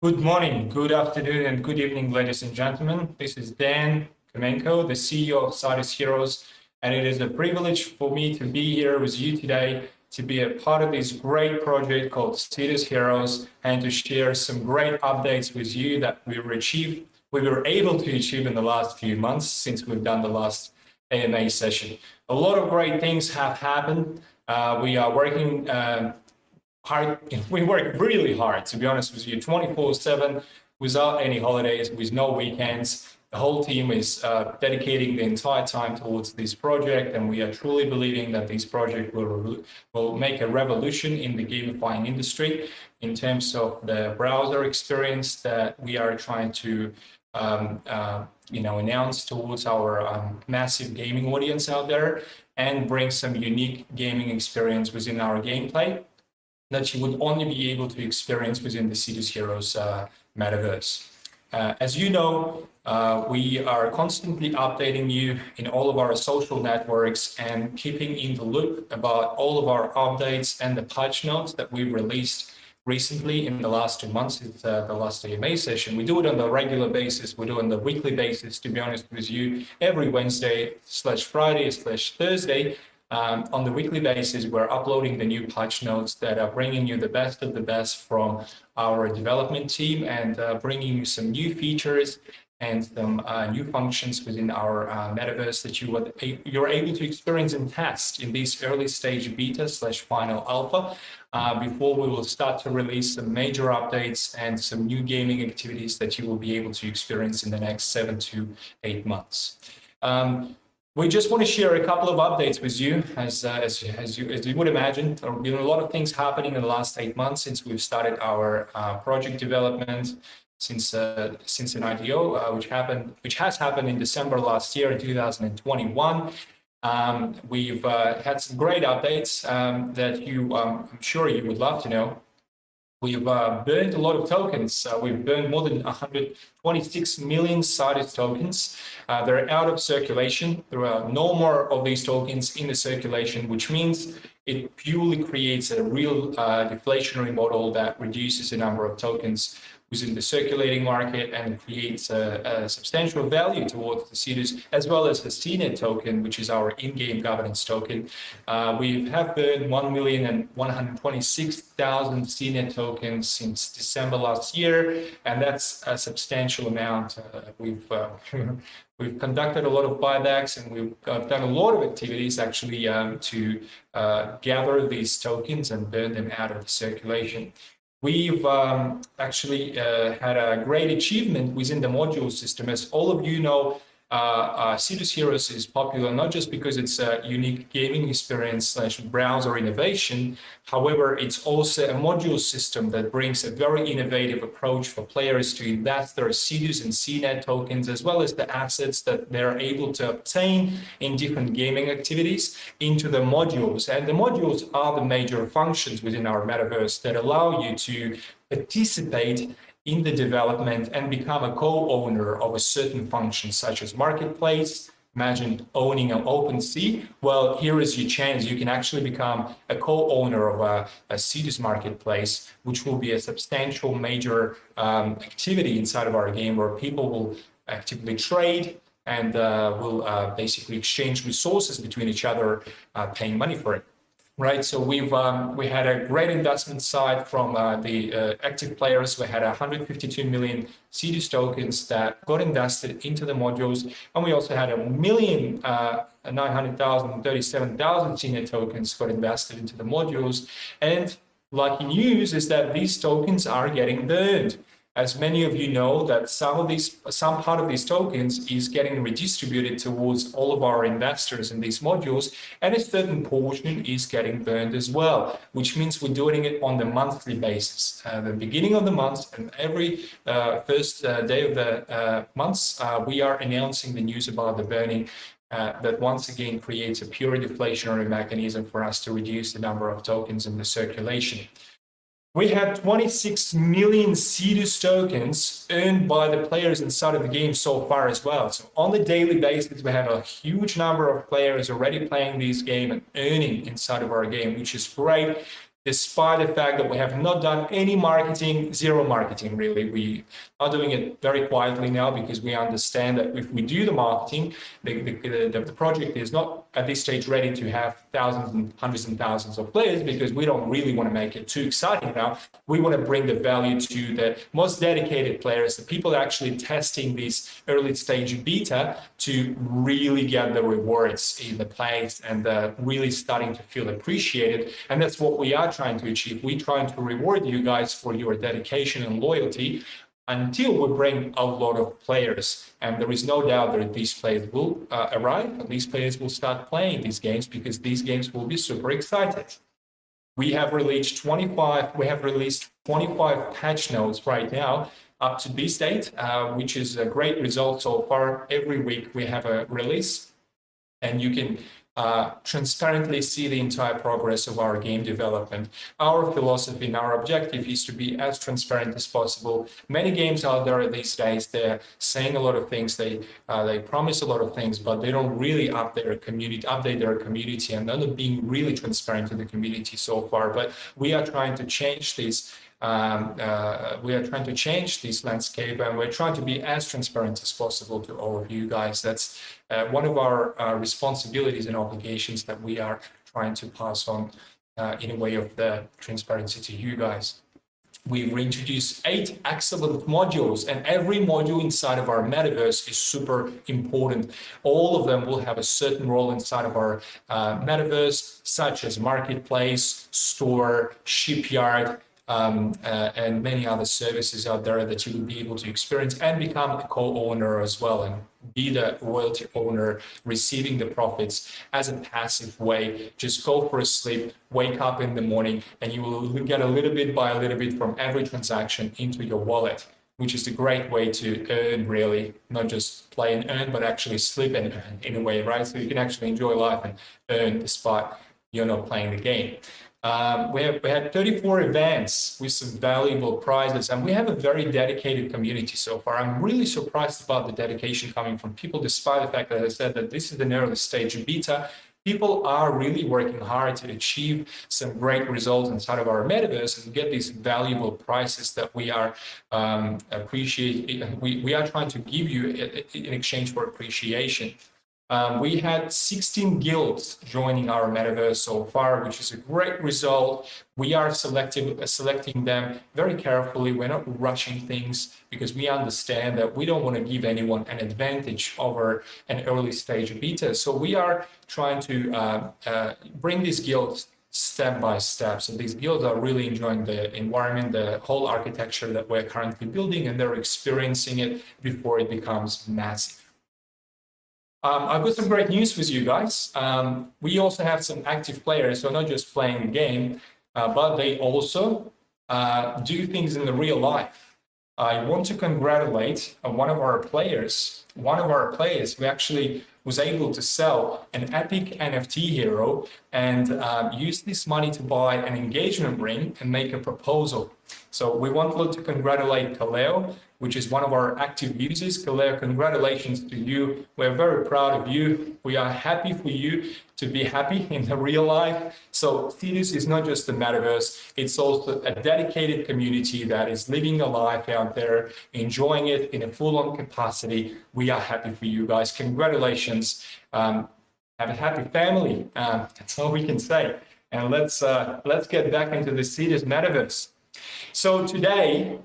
Good morning, good afternoon, and good evening, ladies and gentlemen. This is Dan Khomenko, the CEO of SIDUS Heroes, and it is a privilege for me to be here with you today to be a part of this great project called SIDUS Heroes and to share some great updates with you that we were able to achieve in the last few months since we've done the last AMA session. A lot of great things have happened. We are working hard. We work really hard, to be honest with you, 24/7, without any holidays, with no weekends. The whole team is dedicating the entire time towards this project, and we are truly believing that this project will make a revolution in the gamifying industry in terms of the browser experience that we are trying to announce towards our massive gaming audience out there, and bring some unique gaming experience within our gameplay that you would only be able to experience within the SIDUS Heroes Metaverse. As you know, we are constantly updating you in all of our social networks and keeping in the loop about all of our updates and the patch notes that we released recently in the last 2 months. It's the last AMA session. We do it on a regular basis. We do it on a weekly basis, to be honest with you, every Wednesday/Friday/Thursday. On the weekly basis, we're uploading the new patch notes that are bringing you the best of the best from our development team and bringing you some new features and some new functions within our metaverse that you're able to experience and test in this early stage beta/final alpha before we will start to release some major updates and some new gaming activities that you will be able to experience in the next 7 to 8 months. We just want to share a couple of updates with you. As you would imagine, there have been a lot of things happening in the last 8 months since we've started our project development, since an IDO, which has happened in December last year in 2021. We've had some great updates that I'm sure you would love to know. We've burned a lot of tokens. We've burned more than 126 million SIDUS tokens. They're out of circulation. There are no more of these tokens in the circulation, which means it purely creates a real deflationary model that reduces the number of tokens within the circulating market and creates a substantial value towards the SIDUS, as well as the CNET token, which is our in-game governance token. We have burned 1,126,000 CNET tokens since December last year, and that's a substantial amount. We've conducted a lot of buybacks, and we've done a lot of activities actually to gather these tokens and burn them out of the circulation. We've actually had a great achievement within the module system. As all of you know, SIDUS Heroes is popular not just because it's a unique gaming experience/browser innovation. However, it's also a module system that brings a very innovative approach for players to invest their SIDUS and CNET tokens, as well as the assets that they're able to obtain in different gaming activities into the modules. And the modules are the major functions within our metaverse that allow you to participate in the development and become a co-owner of a certain function, such as marketplace. Imagine owning an OpenSea. Well, here is your chance. You can actually become a co-owner of a SIDUS marketplace, which will be a substantial major activity inside of our game where people will actively trade and will basically exchange resources between each other, paying money for it. Right, so we had a great investment side from the active players. We had 152 million SIDUS tokens that got invested into the modules, and we also had 1,900,037 CNET tokens got invested into the modules. And lucky news is that these tokens are getting burned. As many of you know, that some part of these tokens is getting redistributed towards all of our investors in these modules, and a certain portion is getting burned as well, which means we're doing it on the monthly basis. The beginning of the month and every first day of the months, we are announcing the news about the burning. That once again creates a pure deflationary mechanism for us to reduce the number of tokens in the circulation. We had 26 million SIDUS tokens earned by the players inside of the game so far as well. So on the daily basis, we have a huge number of players already playing this game and earning inside of our game, which is great. despite the fact that we have not done any marketing, zero marketing really. We are doing it very quietly now because we understand that if we do the marketing, the project is not at this stage ready to have thousands and hundreds and thousands of players, because we don't really want to make it too exciting now. We want to bring the value to the most dedicated players, the people actually testing this early stage beta, to really get the rewards in the place and really starting to feel appreciated. And that's what we are trying to achieve. We're trying to reward you guys for your dedication and loyalty until we bring a lot of players. And there is no doubt that these players will arrive, and these players will start playing these games, because these games will be super excited. We have released 25 patch notes right now up to this date, which is a great result so far. Every week we have a release, and you can transparently see the entire progress of our game development. Our philosophy and our objective is to be as transparent as possible. Many games out there these days, they're saying a lot of things, they promise a lot of things, but they don't really update their community, and they're not being really transparent to the community so far. But we are trying to change this. We are trying to change this landscape, and we're trying to be as transparent as possible to all of you guys. That's one of our responsibilities and obligations that we are trying to pass on in a way of the transparency to you guys. We've reintroduced 8 excellent modules, and every module inside of our metaverse is super important. All of them will have a certain role inside of our metaverse, such as marketplace, store, shipyard, and many other services out there that you will be able to experience and become a co-owner as well, and be the royalty owner, receiving the profits as a passive way. Just go for a sleep, wake up in the morning, and you will get a little bit by a little bit from every transaction into your wallet, which is a great way to earn, really, not just play and earn, but actually sleep and earn in a way, right? So you can actually enjoy life and earn despite you're not playing the game. We had 34 events with some valuable prizes, and we have a very dedicated community so far. I'm really surprised about the dedication coming from people, despite the fact that I said that this is an early stage beta. People are really working hard to achieve some great results inside of our metaverse and get these valuable prizes that we are we are trying to give you in exchange for appreciation. We had 16 guilds joining our metaverse so far, which is a great result. We are selecting them very carefully. We're not rushing things, because we understand that we don't want to give anyone an advantage over an early stage beta. So we are trying to bring these guilds step by step. So these guilds are really enjoying the environment, the whole architecture that we're currently building, and they're experiencing it before it becomes massive. I've got some great news with you guys. We also have some active players, so not just playing the game, but they also do things in the real life. I want to congratulate one of our players. One of our players who actually was able to sell an epic NFT hero and use this money to buy an engagement ring and make a proposal. So we want to congratulate Kaleo, which is one of our active users. Kaleo, congratulations to you. We're very proud of you. We are happy for you to be happy in the real life. So SIDUS is not just the metaverse, it's also a dedicated community that is living a life out there, enjoying it in a full-on capacity. We are happy for you guys. Congratulations. Have a happy family. That's all we can say. And let's get back into the SIDUS metaverse. So today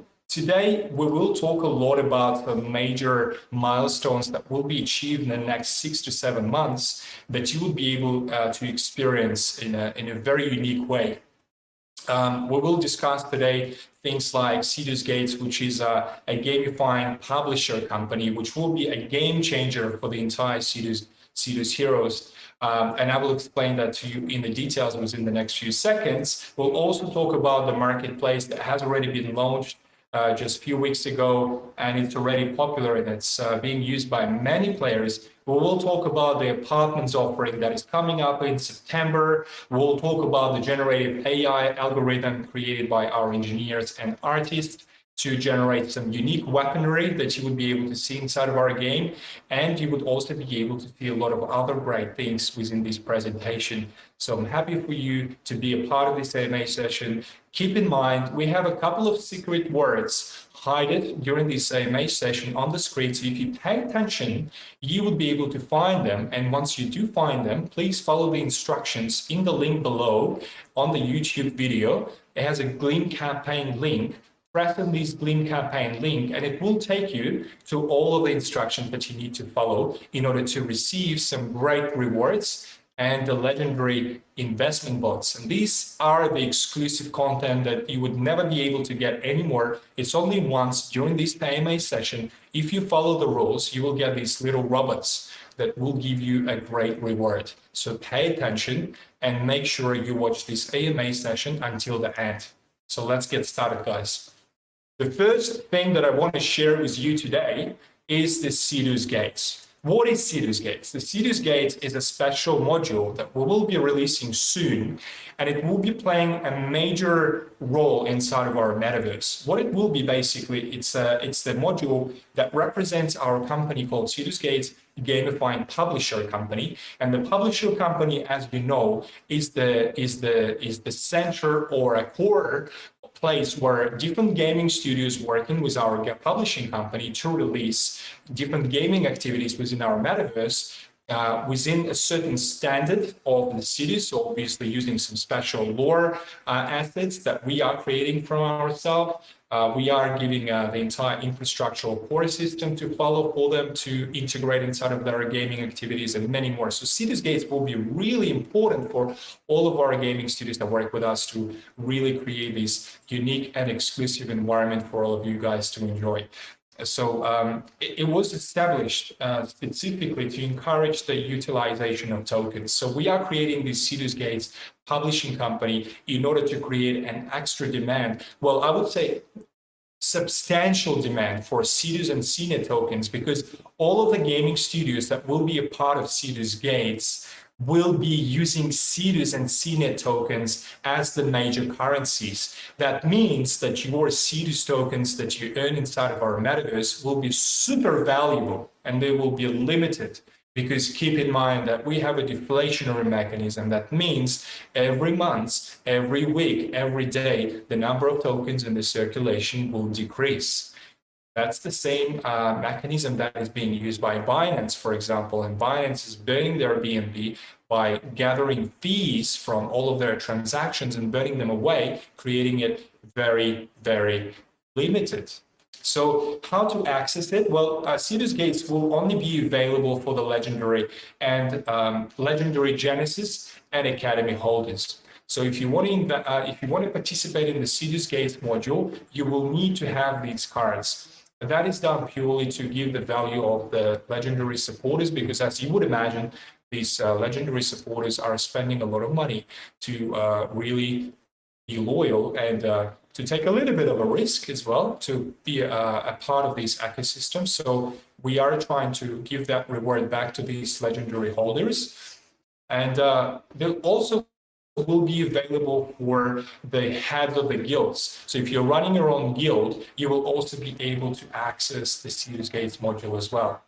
we will talk a lot about the major milestones that will be achieved in the next 6 to 7 months that you will be able to experience in a very unique way. We will discuss today things like SIDUS Gates, which is a gamifying publisher company, which will be a game changer for the entire SIDUS Heroes. And I will explain that to you in the details within the next few seconds. We'll also talk about the marketplace that has already been launched just a few weeks ago, and it's already popular and it's being used by many players. We will talk about the apartments offering that is coming up in September. We'll talk about the generative AI algorithm created by our engineers and artists to generate some unique weaponry that you would be able to see inside of our game. And you would also be able to see a lot of other great things within this presentation. So I'm happy for you to be a part of this AMA session. Keep in mind, we have a couple of secret words hidden during this AMA session on the screen. So if you pay attention, you will be able to find them. And once you do find them, please follow the instructions in the link below on the YouTube video. It has a Gleam campaign link. Press on this Gleam campaign link and it will take you to all of the instructions that you need to follow in order to receive some great rewards and the legendary investment bots. And these are the exclusive content that you would never be able to get anymore. It's only once during this AMA session. If you follow the rules, you will get these little robots that will give you a great reward. So pay attention and make sure you watch this AMA session until the end. So let's get started, guys. The first thing that I want to share with you today is the SIDUS Gates. What is SIDUS Gates? The SIDUS Gates is a special module that we will be releasing soon, and it will be playing a major role inside of our metaverse. What it will be basically, it's the module that represents our company called SIDUS Gates, gamifying publisher company. And the publisher company, as you know, is the center or a core place where different gaming studios working with our publishing company to release different gaming activities within our metaverse within a certain standard of the cities, so obviously using some special lore assets that we are creating from ourselves. We are giving the entire infrastructural core system to follow for them to integrate inside of their gaming activities and many more. So SIDUS Gates will be really important for all of our gaming studios that work with us to really create this unique and exclusive environment for all of you guys to enjoy. So it was established specifically to encourage the utilization of tokens. So we are creating this SIDUS Gates publishing company in order to create an extra demand. Well, I would say substantial demand for SIDUS and CNET tokens, because all of the gaming studios that will be a part of SIDUS Gates will be using SIDUS and CNET tokens as the major currencies. That means that your SIDUS tokens that you earn inside of our metaverse will be super valuable and they will be limited, because keep in mind that we have a deflationary mechanism. That means every month, every week, every day, the number of tokens in the circulation will decrease. That's the same mechanism that is being used by Binance, for example. And Binance is burning their BNB by gathering fees from all of their transactions and burning them away, creating it very, very limited. So how to access it? Well, SIDUS Gates will only be available for the Legendary and Legendary Genesis and Academy holders. So if you want to participate in the SIDUS Gates module, you will need to have these cards. That is done purely to give the value of the legendary supporters, because as you would imagine, these legendary supporters are spending a lot of money to really be loyal and to take a little bit of a risk as well to be a part of these ecosystems. So we are trying to give that reward back to these legendary holders. And they'll also will be available for the heads of the guilds. So if you're running your own guild, you will also be able to access the SIDUS Gates module as well.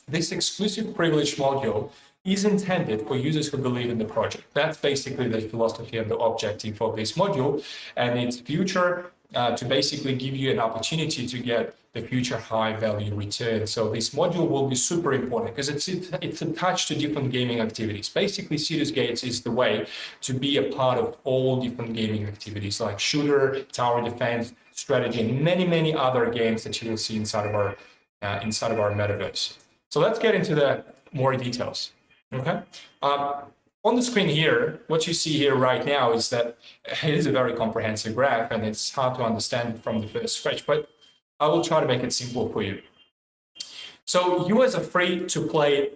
This exclusive privilege module is intended for users who believe in the project. That's basically the philosophy and the objective of this module, and its future to basically give you an opportunity to get the future high value return. So this module will be super important because it's attached to different gaming activities. Basically, SIDUS Gates is the way to be a part of all different gaming activities like shooter, tower defense, strategy, and many, many other games that you will see inside of our metaverse. So let's get into the more details. Okay. On the screen here, what you see here right now is that it is a very comprehensive graph and it's hard to understand from the first scratch, but I will try to make it simple for you. So you as a free-to-play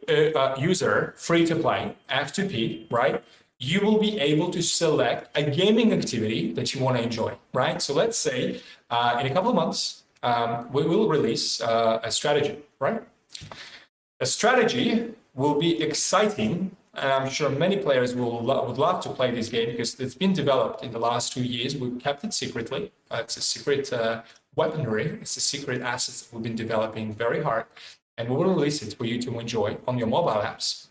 user, free-to-play, F2P, right? You will be able to select a gaming activity that you want to enjoy, right? So let's say in a couple of months, we will release a strategy, right? A strategy will be exciting, and I'm sure many players would love to play this game because it's been developed in the last 2 years. We've kept it secretly. It's a secret weaponry. It's a secret asset that we've been developing very hard, and we will release it for you to enjoy on your mobile apps.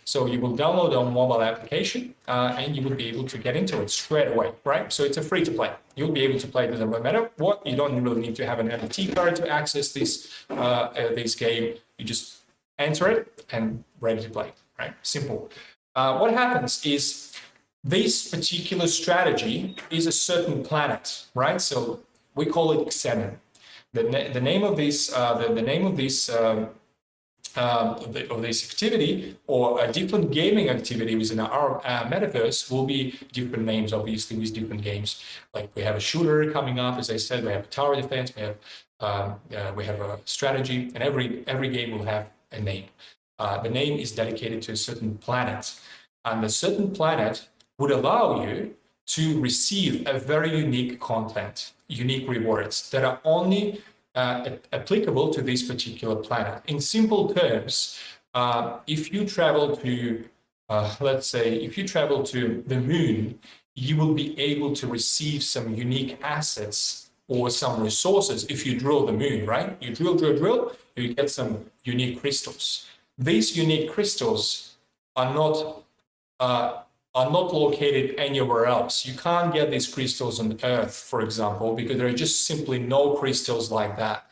So you will download our mobile application and you will be able to get into it straight away, right? So it's a free to play. You'll be able to play it no matter what. You don't really need to have an NFT card to access this game. You just enter it and ready to play, right? Simple. What happens is this particular strategy is a certain planet, right? So we call it Xenon. The name of this of this activity, or a different gaming activity within our metaverse, will be different names, obviously, with different games. Like we have a shooter coming up, as I said, we have a tower defense, we have a strategy, and every game will have a name. The name is dedicated to a certain planet, and the certain planet would allow you to receive a very unique content, unique rewards that are only applicable to this particular planet. In simple terms, if you travel to, let's say, if you travel to the moon, you will be able to receive some unique assets or some resources if you drill the moon, right? You drill, you get some unique crystals. These unique crystals are not located anywhere else. You can't get these crystals on Earth, for example, because there are just simply no crystals like that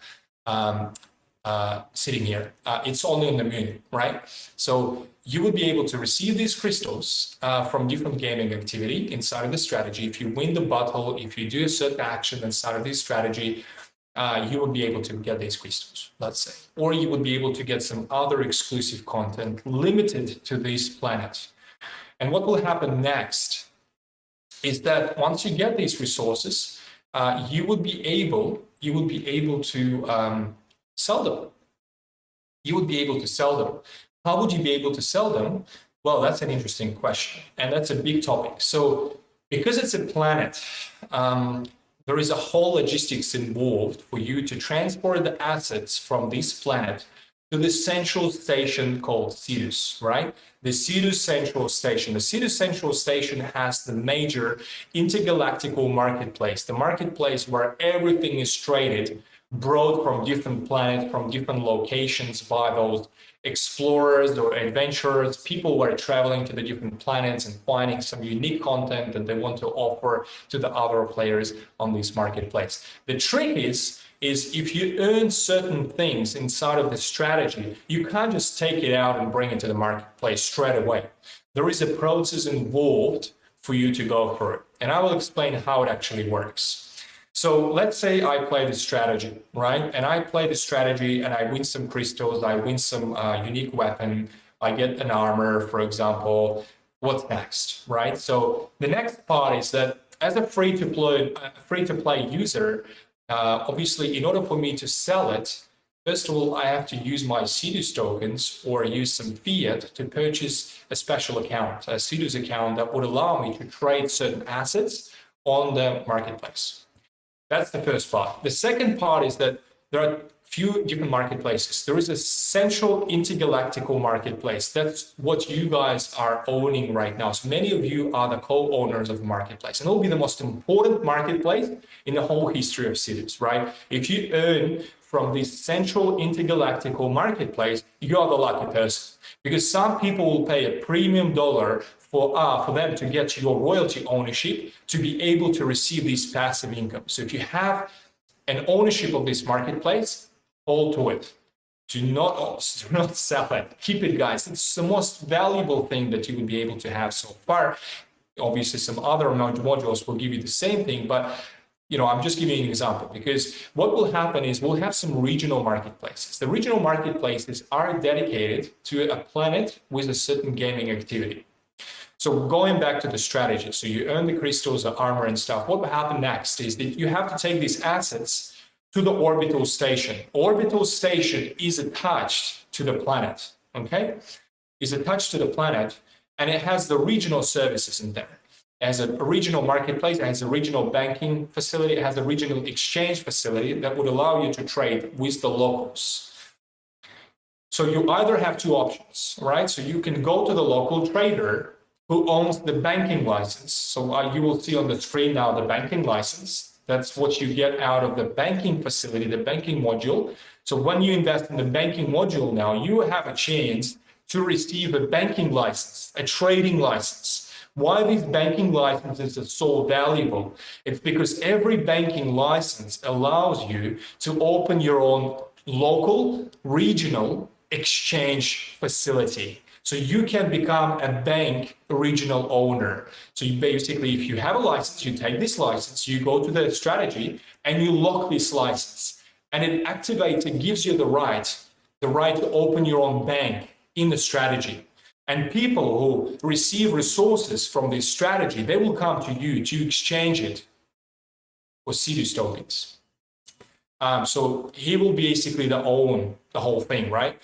sitting here. It's only on the moon, right? So you will be able to receive these crystals from different gaming activity inside of the strategy. If you win the battle, if you do a certain action inside of this strategy, you will be able to get these crystals, let's say. Or you would be able to get some other exclusive content limited to this planet. And what will happen next is that once you get these resources, you would be able to sell them. You would be able to sell them. How would you be able to sell them? Well, that's an interesting question, and that's a big topic. So because it's a planet, there is a whole logistics involved for you to transport the assets from this planet to the central station called SIDUS, right? The SIDUS Central Station. The SIDUS Central Station has the major intergalactical marketplace, the marketplace where everything is traded, brought from different planets, from different locations by those explorers or adventurers, people who are traveling to the different planets and finding some unique content that they want to offer to the other players on this marketplace. The trick is if you earn certain things inside of the strategy, you can't just take it out and bring it to the marketplace straight away. There is a process involved for you to go through it. And I will explain how it actually works. So let's say I play the strategy, right? And I play the strategy and I win some crystals, I win some unique weapon, I get an armor, for example. What's next, right? So the next part is that as a free-to-play user, obviously, in order for me to sell it, first of all, I have to use my SIDUS tokens or use some fiat to purchase a special account, a SIDUS account that would allow me to trade certain assets on the marketplace. That's the first part. The second part is that there are few different marketplaces. There is a central intergalactical marketplace. That's what you guys are owning right now. So many of you are the co-owners of the marketplace, and it will be the most important marketplace in the whole history of SIDUS, right? If you earn from this central intergalactical marketplace, you are the lucky person, because some people will pay a premium dollar for them to get your royalty ownership to be able to receive this passive income. So if you have an ownership of this marketplace, hold to it. Do not sell it. Keep it, guys. It's the most valuable thing that you will be able to have so far. Obviously, some other modules will give you the same thing, but I'm just giving you an example, because what will happen is we'll have some regional marketplaces. The regional marketplaces are dedicated to a planet with a certain gaming activity. So going back to the strategy, so you earn the crystals, the armor and stuff. What will happen next is that you have to take these assets to the orbital station. Orbital station is attached to the planet, okay? Is attached to the planet, and it has the regional services in there. It has a regional marketplace, it has a regional banking facility, it has a regional exchange facility that would allow you to trade with the locals. So you either have two options, right? So you can go to the local trader who owns the banking license. So you will see on the screen now the banking license. That's what you get out of the banking facility, the banking module. So when you invest in the banking module now, you have a chance to receive a banking license, a trading license. Why these banking licenses are so valuable? It's because every banking license allows you to open your own local, regional exchange facility. So you can become a bank regional owner. So you basically, if you have a license, you take this license, you go to the strategy and you lock this license. And it activates, it gives you the right to open your own bank in the strategy. And people who receive resources from this strategy, they will come to you to exchange it for SIDUS tokens. So he will basically own the whole thing, right?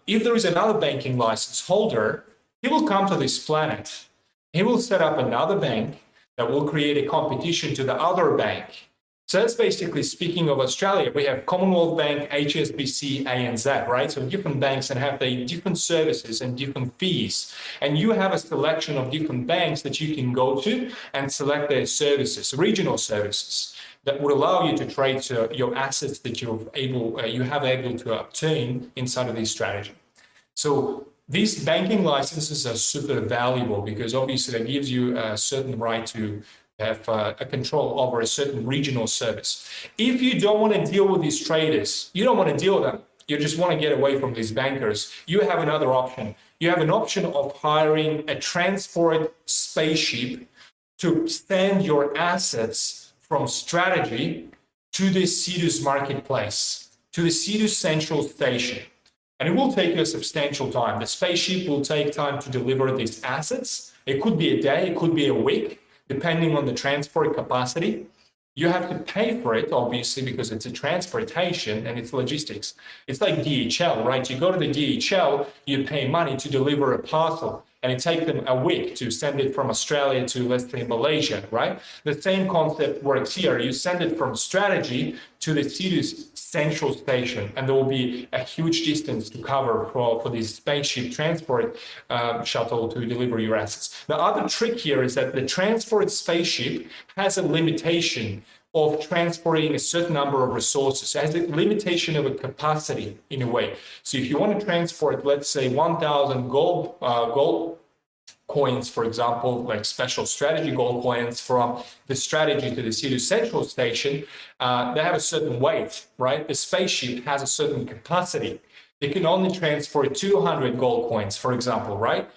If there is another banking license holder, he will come to this planet. He will set up another bank that will create a competition to the other bank. So that's basically, speaking of Australia, we have Commonwealth Bank, HSBC, ANZ, right? So different banks that have the different services and different fees. And you have a selection of different banks that you can go to and select their services, regional services, that would allow you to trade your assets that you have able to obtain inside of this strategy. So these banking licenses are super valuable because obviously that gives you a certain right to have a control over a certain regional service. If you don't want to deal with these traders, you don't want to deal with them, you just want to get away from these bankers, you have another option. You have an option of hiring a transport spaceship to send your assets from strategy to the SIDUS marketplace, to the SIDUS Central Station. And it will take you a substantial time. The spaceship will take time to deliver these assets. It could be a day, it could be a week, depending on the transport capacity. You have to pay for it, obviously, because it's a transportation and it's logistics. It's like DHL, right? You go to the DHL, you pay money to deliver a parcel, and it takes them a week to send it from Australia to, let's say, Malaysia, right? The same concept works here. You send it from strategy to the SIDUS Central Station, and there will be a huge distance to cover for this spaceship transport shuttle to deliver your assets. The other trick here is that the transport spaceship has a limitation of transporting a certain number of resources. It has a limitation of a capacity in a way. So if you want to transport, let's say 1,000 gold coins, for example, like special strategy gold coins from the strategy to the SIDUS Central Station, they have a certain weight, right? The spaceship has a certain capacity. They can only transport 200 gold coins, for example, right?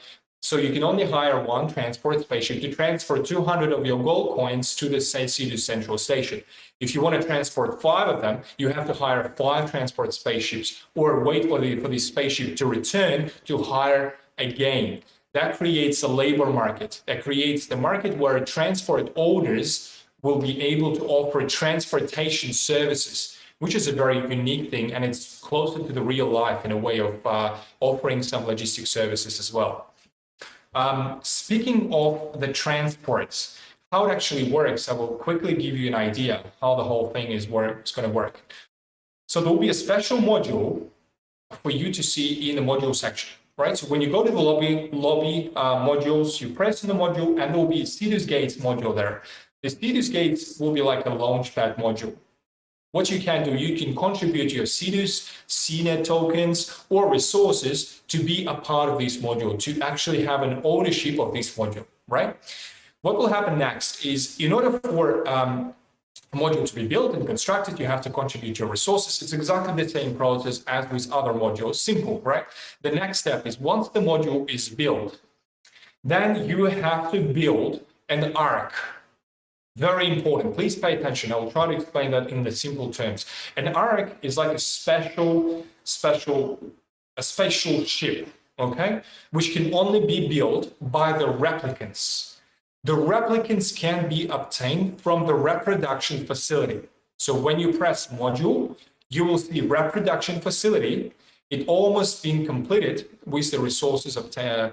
So you can only hire one transport spaceship to transfer 200 of your gold coins to the SIDUS Central Station. If you want to transport 5 of them, you have to hire 5 transport spaceships or wait for the spaceship to return to hire again. That creates a labor market. That creates the market where transport owners will be able to offer transportation services, which is a very unique thing, and it's closer to the real life in a way of offering some logistic services as well. Speaking of the transports, how it actually works, I will quickly give you an idea how the whole thing is going to work. So there will be a special module for you to see in the module section, right? So when you go to the lobby modules, you press in the module, and there will be a SIDUS Gates module there. The SIDUS Gates will be like a launchpad module. What you can do, you can contribute your SIDUS, CNET tokens, or resources to be a part of this module, to actually have an ownership of this module, right? What will happen next is, in order for a module to be built and constructed, you have to contribute your resources. It's exactly the same process as with other modules, simple, right? The next step is, once the module is built, then you have to build an arc. Very important. Please pay attention. I will try to explain that in the simple terms. An arc is like a special ship, okay, which can only be built by the replicants. The replicants can be obtained from the reproduction facility. So when you press module, you will see reproduction facility. It almost been completed with the resources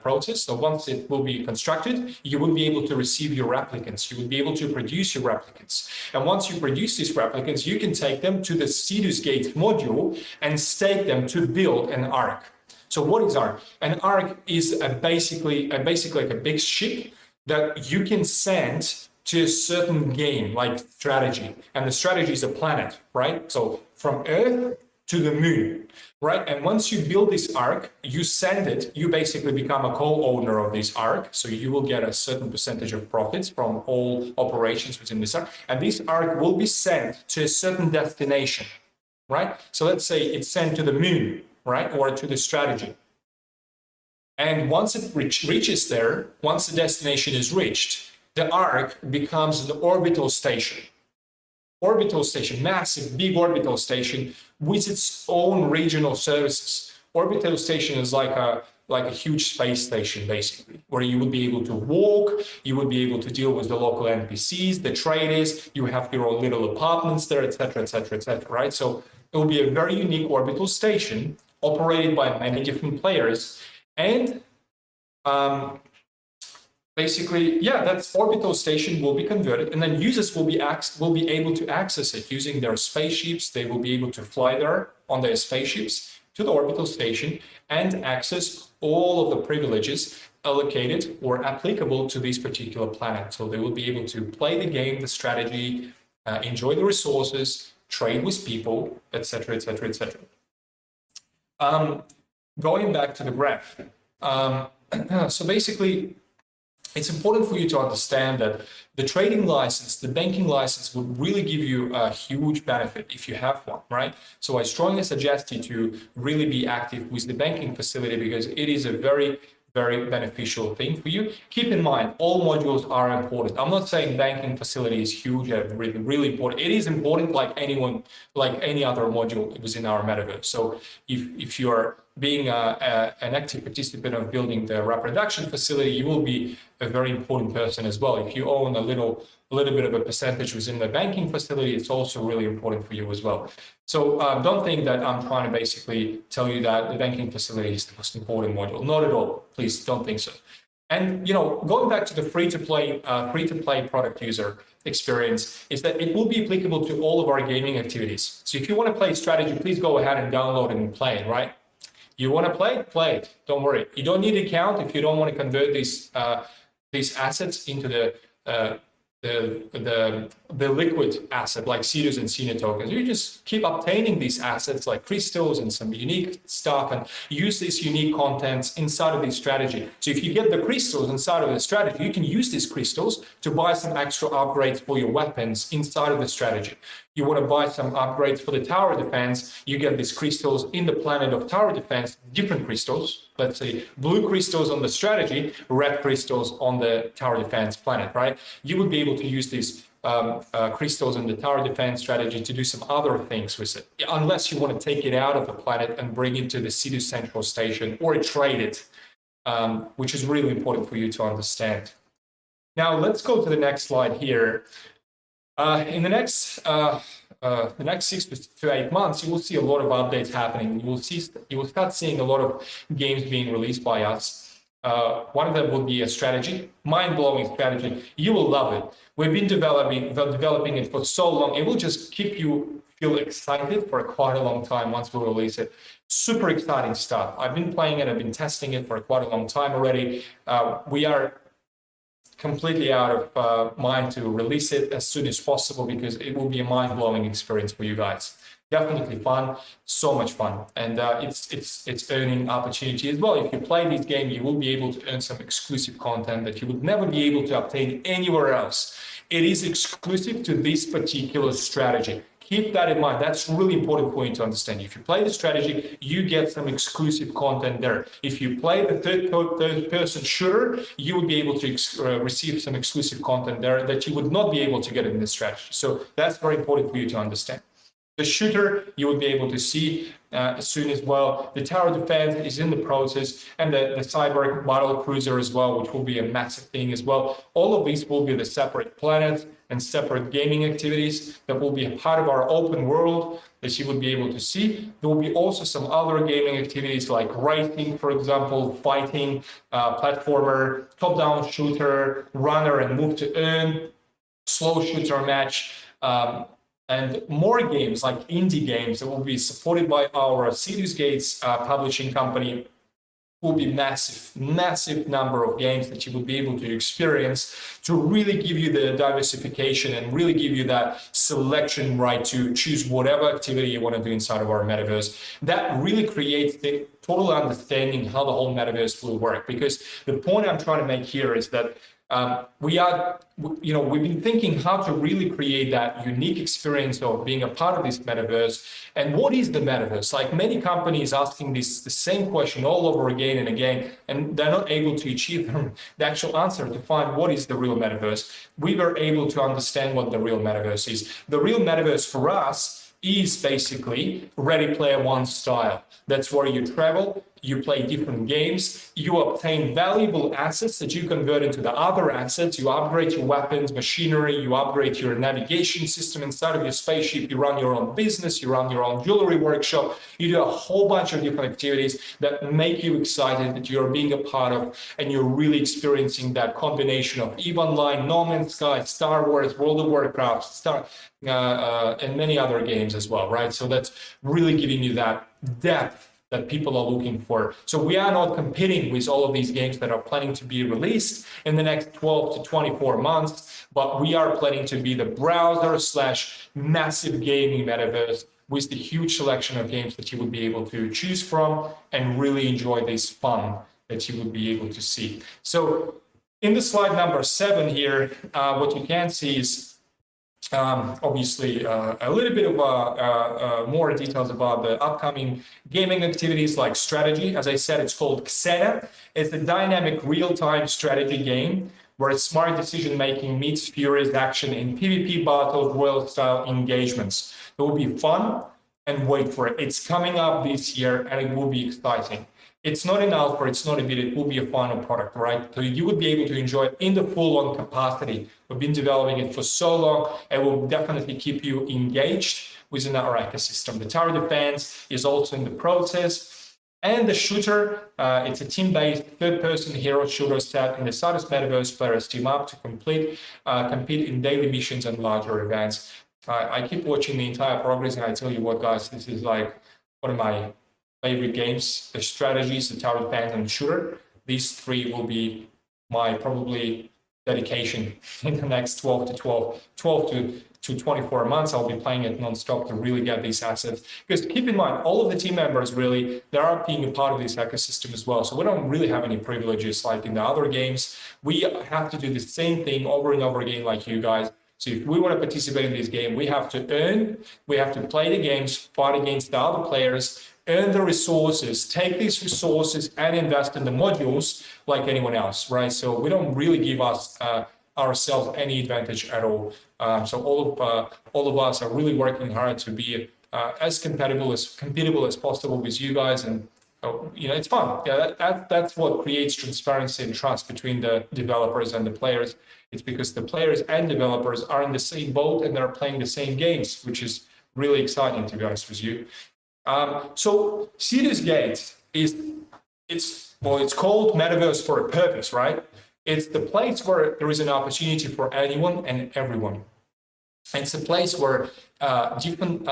process. So once it will be constructed, you will be able to receive your replicants. You will be able to produce your replicants. And once you produce these replicants, you can take them to the SIDUS Gates module and stake them to build an arc. So what is arc? An arc is basically like a big ship that you can send to a certain game, like strategy. And the strategy is a planet, right? So from Earth to the moon, right? And once you build this arc, you send it, you basically become a co-owner of this arc. So you will get a certain percentage of profits from all operations within this arc. And this arc will be sent to a certain destination, right? So let's say it's sent to the moon, right? Or to the strategy. And once it reaches there, once the destination is reached, the arc becomes an orbital station. Orbital station, massive, big orbital station with its own regional services. Orbital station is like a huge space station, basically, where you would be able to walk, you would be able to deal with the local NPCs, the traders, you have your own little apartments there, etc., etc., etc., right? So it will be a very unique orbital station operated by many different players. And basically, yeah, that orbital station will be converted, and then users will be able to access it using their spaceships. They will be able to fly there on their spaceships to the orbital station and access all of the privileges allocated or applicable to this particular planet. So they will be able to play the game, the strategy, enjoy the resources, trade with people, etc., etc., etc. Going back to the graph. So basically, it's important for you to understand that the trading license, the banking license would really give you a huge benefit if you have one, right? So I strongly suggest you to really be active with the banking facility because it is a very, very beneficial thing for you. Keep in mind, all modules are important. I'm not saying banking facility is huge and really, really important. It is important like any other module within our metaverse. So if you're being an active participant of building the reproduction facility, you will be a very important person as well. If you own a little bit of a percentage within the banking facility, it's also really important for you as well. So don't think that I'm trying to basically tell you that the banking facility is the most important module. Not at all. Please don't think so. And going back to the free-to-play product user experience, is that it will be applicable to all of our gaming activities. So if you want to play strategy, please go ahead and download it and play it, right? You want to play it? Play it. Don't worry. You don't need an account if you don't want to convert these assets into the liquid asset like SIDUS and SINA tokens. You just keep obtaining these assets like crystals and some unique stuff and use these unique contents inside of the strategy. So if you get the crystals inside of the strategy, you can use these crystals to buy some extra upgrades for your weapons inside of the strategy. You want to buy some upgrades for the tower defense, you get these crystals in the planet of tower defense, different crystals, let's say blue crystals on the strategy, red crystals on the tower defense planet, right? You would be able to use these crystals in the tower defense strategy to do some other things with it, unless you want to take it out of the planet and bring it to the SIDUS Central Station or trade it, which is really important for you to understand. Now, let's go to the next slide here. In the next 6 to 8 months, you will see a lot of updates happening. You will start seeing a lot of games being released by us. One of them will be a strategy, mind-blowing strategy. You will love it. We've been developing it for so long. It will just keep you feel excited for quite a long time once we release it. Super exciting stuff. I've been playing it. I've been testing it for quite a long time already. We are completely out of mind to release it as soon as possible because it will be a mind-blowing experience for you guys. Definitely fun, so much fun, and it's earning opportunity as well. If you play this game, you will be able to earn some exclusive content that you would never be able to obtain anywhere else. It is exclusive to this particular strategy. Keep that in mind. That's really important for you to understand. If you play the strategy, you get some exclusive content there. If you play the third-person shooter, you will be able to receive some exclusive content there that you would not be able to get in this strategy. So that's very important for you to understand. The shooter, you will be able to see soon as well. The tower defense is in the process, and the cyber battle cruiser as well, which will be a massive thing as well. All of these will be the separate planets and separate gaming activities that will be a part of our open world that you will be able to see. There will be also some other gaming activities like racing, for example, fighting, platformer, top-down shooter, runner and move to earn, slow shooter match, and more games like indie games that will be supported by our SIDUS Gates publishing company. will be massive number of games that you will be able to experience to really give you the diversification and really give you that selection right to choose whatever activity you want to do inside of our metaverse. That really creates the total understanding how the whole metaverse will work. Because the point I'm trying to make here is that we've been thinking how to really create that unique experience of being a part of this metaverse. And what is the metaverse? Like many companies asking the same question all over again and again, and they're not able to achieve the actual answer to find what is the real metaverse. We were able to understand what the real metaverse is. The real metaverse for us is basically Ready Player One style. That's where you travel, you play different games, you obtain valuable assets that you convert into the other assets, you upgrade your weapons, machinery, you upgrade your navigation system inside of your spaceship, you run your own business, you run your own jewelry workshop, you do a whole bunch of different activities that make you excited that you're being a part of, and you're really experiencing that combination of EVE Online, No Man's Sky, Star Wars, World of Warcraft, and many other games as well, right? So that's really giving you that depth that people are looking for. So we are not competing with all of these games that are planning to be released in the next 12 to 24 months, but we are planning to be the browser/massive gaming metaverse with the huge selection of games that you will be able to choose from and really enjoy this fun that you will be able to see. So in the slide number 7 here, what you can see is obviously a little bit of more details about the upcoming gaming activities like strategy. As I said, it's called Xena. It's a dynamic real-time strategy game where smart decision-making meets furious action in PvP battles, royal-style engagements. It will be fun, and wait for it. It's coming up this year, and it will be exciting. It's not an alpha, it's not a beta, it will be a final product, right? So you would be able to enjoy it in the full-on capacity. We've been developing it for so long, and will definitely keep you engaged within our ecosystem. The tower defense is also in the process. And the shooter, it's a team-based third-person hero shooter set in the SIDUS Metaverse. Players team up to compete in daily missions and larger events. I keep watching the entire progress, and I tell you what, guys, this is like one of my favorite games, the strategies, the tower defense, and shooter. These 3 will be my probably dedication in the next 12 to 24 months. I'll be playing it non-stop to really get these assets. Because keep in mind, all of the team members really, they are being a part of this ecosystem as well. So we don't really have any privileges like in the other games. We have to do the same thing over and over again like you guys. So if we want to participate in this game, we have to earn, we have to play the games, fight against the other players, earn the resources, take these resources and invest in the modules like anyone else, right? So we don't really give ourselves any advantage at all. So all of us are really working hard to be as compatible as possible with you guys, and it's fun. Yeah, that's what creates transparency and trust between the developers and the players. It's because the players and developers are in the same boat and they're playing the same games, which is really exciting, to be honest with you. So SIDUS Gates it's called Metaverse for a purpose, right? It's the place where there is an opportunity for anyone and everyone. It's a place where different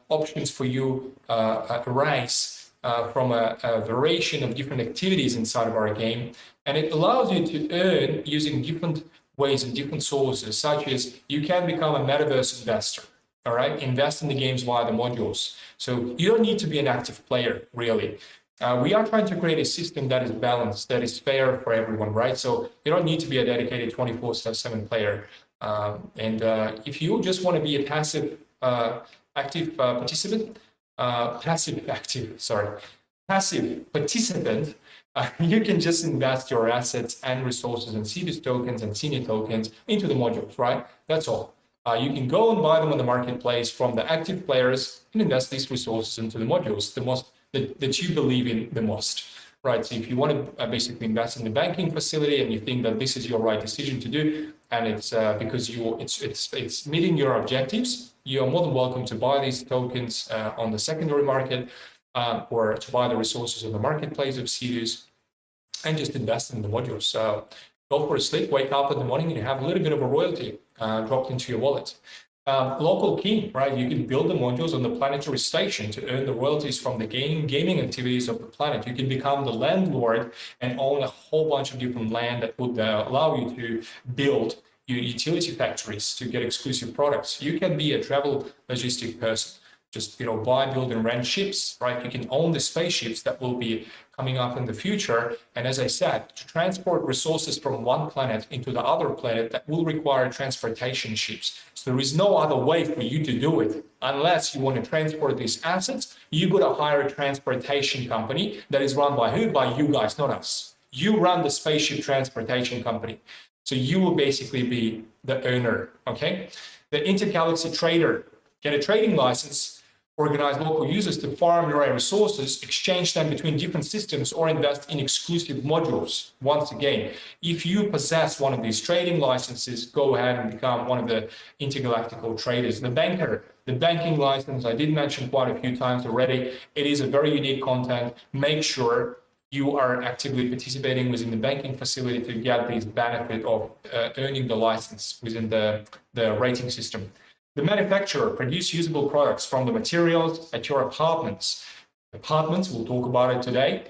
options for you arise from a variation of different activities inside of our game, and it allows you to earn using different ways and different sources, such as you can become a metaverse investor. All right, invest in the games via the modules. So you don't need to be an active player, really. We are trying to create a system that is balanced, that is fair for everyone, right? So you don't need to be a dedicated 24/7 player. If you just want to be a passive participant, you can just invest your assets and resources and SIDUS tokens and senior tokens into the modules, right? That's all. You can go and buy them on the marketplace from the active players and invest these resources into the modules, that you believe in the most, right? So if you want to basically invest in the banking facility and you think that this is your right decision to do, and it's because it's meeting your objectives, you are more than welcome to buy these tokens on the secondary market or to buy the resources on the marketplace of SIDUS and just invest in the modules. So go for a sleep, wake up in the morning, and you have a little bit of a royalty dropped into your wallet. Local key, right? You can build the modules on the planetary station to earn the royalties from the gaming activities of the planet. You can become the landlord and own a whole bunch of different land that would allow you to build your utility factories to get exclusive products. You can be a travel logistic person. Just buy, build, and rent ships, right? You can own the spaceships that will be coming up in the future. And as I said, to transport resources from one planet into the other planet, that will require transportation ships. So there is no other way for you to do it unless you want to transport these assets. You got to hire a transportation company that is run by who? By you guys, not us. You run the spaceship transportation company. So you will basically be the owner, okay? The intergalaxy trader, get a trading license, organize local users to farm your resources, exchange them between different systems, or invest in exclusive modules. Once again, if you possess one of these trading licenses, go ahead and become one of the intergalactical traders. The banker, the banking license, I did mention quite a few times already. It is a very unique content. Make sure you are actively participating within the banking facility to get this benefit of earning the license within the rating system. The manufacturer produce usable products from the materials at your apartments. Apartments, we'll talk about it today.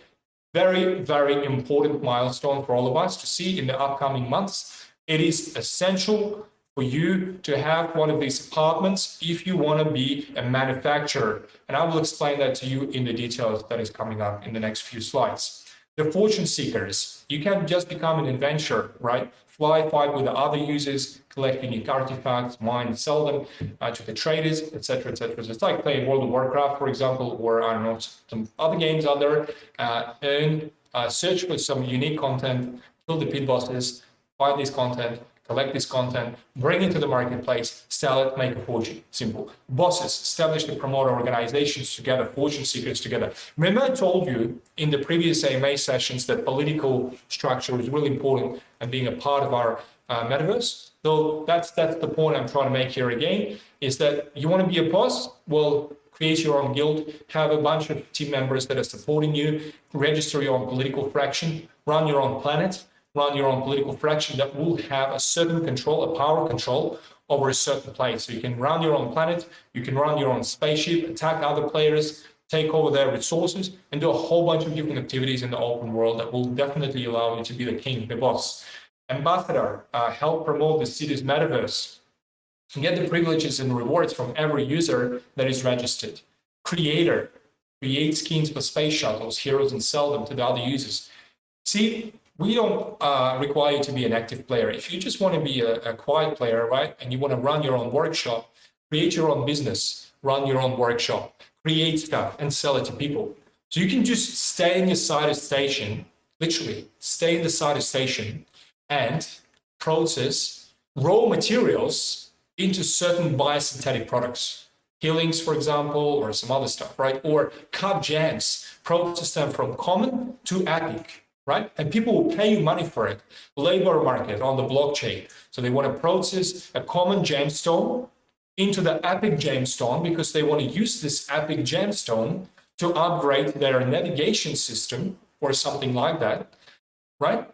Very, very important milestone for all of us to see in the upcoming months. It is essential for you to have one of these apartments if you want to be a manufacturer. And I will explain that to you in the details that is coming up in the next few slides. The fortune seekers, you can just become an adventurer, right? Fly, fight with the other users, collect unique artifacts, mine, sell them to the traders, etc., etc. So it's like playing World of Warcraft, for example, or I don't know, some other games out there. Search for some unique content, kill the pit bosses, find this content, collect this content, bring it to the marketplace, sell it, make a fortune. Simple. Bosses, establish the promoter organizations together, fortune seekers together. Remember I told you in the previous AMA sessions that political structure is really important and being a part of our metaverse? So that's the point I'm trying to make here again, is that you want to be a boss? Well, create your own guild, have a bunch of team members that are supporting you, register your own political fraction, run your own planet, run your own political fraction that will have a certain control, a power control over a certain place. So you can run your own planet, you can run your own spaceship, attack other players, take over their resources, and do a whole bunch of different activities in the open world that will definitely allow you to be the king, the boss. Ambassador, help promote the SIDUS Metaverse. Get the privileges and rewards from every user that is registered. Creator, create skins for space shuttles, heroes, and sell them to the other users. See, we don't require you to be an active player. If you just want to be a quiet player, right, and you want to run your own workshop, create your own business, run your own workshop, create stuff, and sell it to people. So you can just stay in your SIDUS station, literally stay in the SIDUS station and process raw materials into certain biosynthetic products. Healings, for example, or some other stuff, right? Or cut gems, process them from common to epic. Right? And people will pay you money for it. Labor market on the blockchain. So they want to process a common gemstone into the epic gemstone because they want to use this epic gemstone to upgrade their navigation system or something like that, right?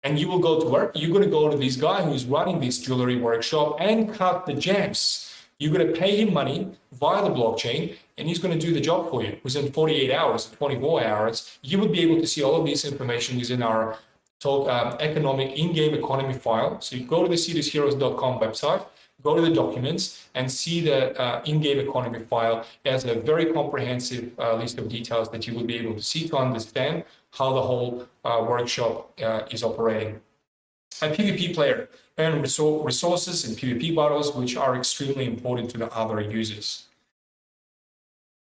And you will go to work. You're going to go to this guy who's running this jewelry workshop and cut the gems. You're going to pay him money via the blockchain, and he's going to do the job for you within 48 hours, 24 hours. You would be able to see all of this information within our economic in-game economy file. So you go to the SIDUSHeroes.com website, go to the documents, and see the in-game economy file. It has a very comprehensive list of details that you will be able to see to understand how the whole workshop is operating. A PvP player, earn resources in PvP battles, which are extremely important to the other users.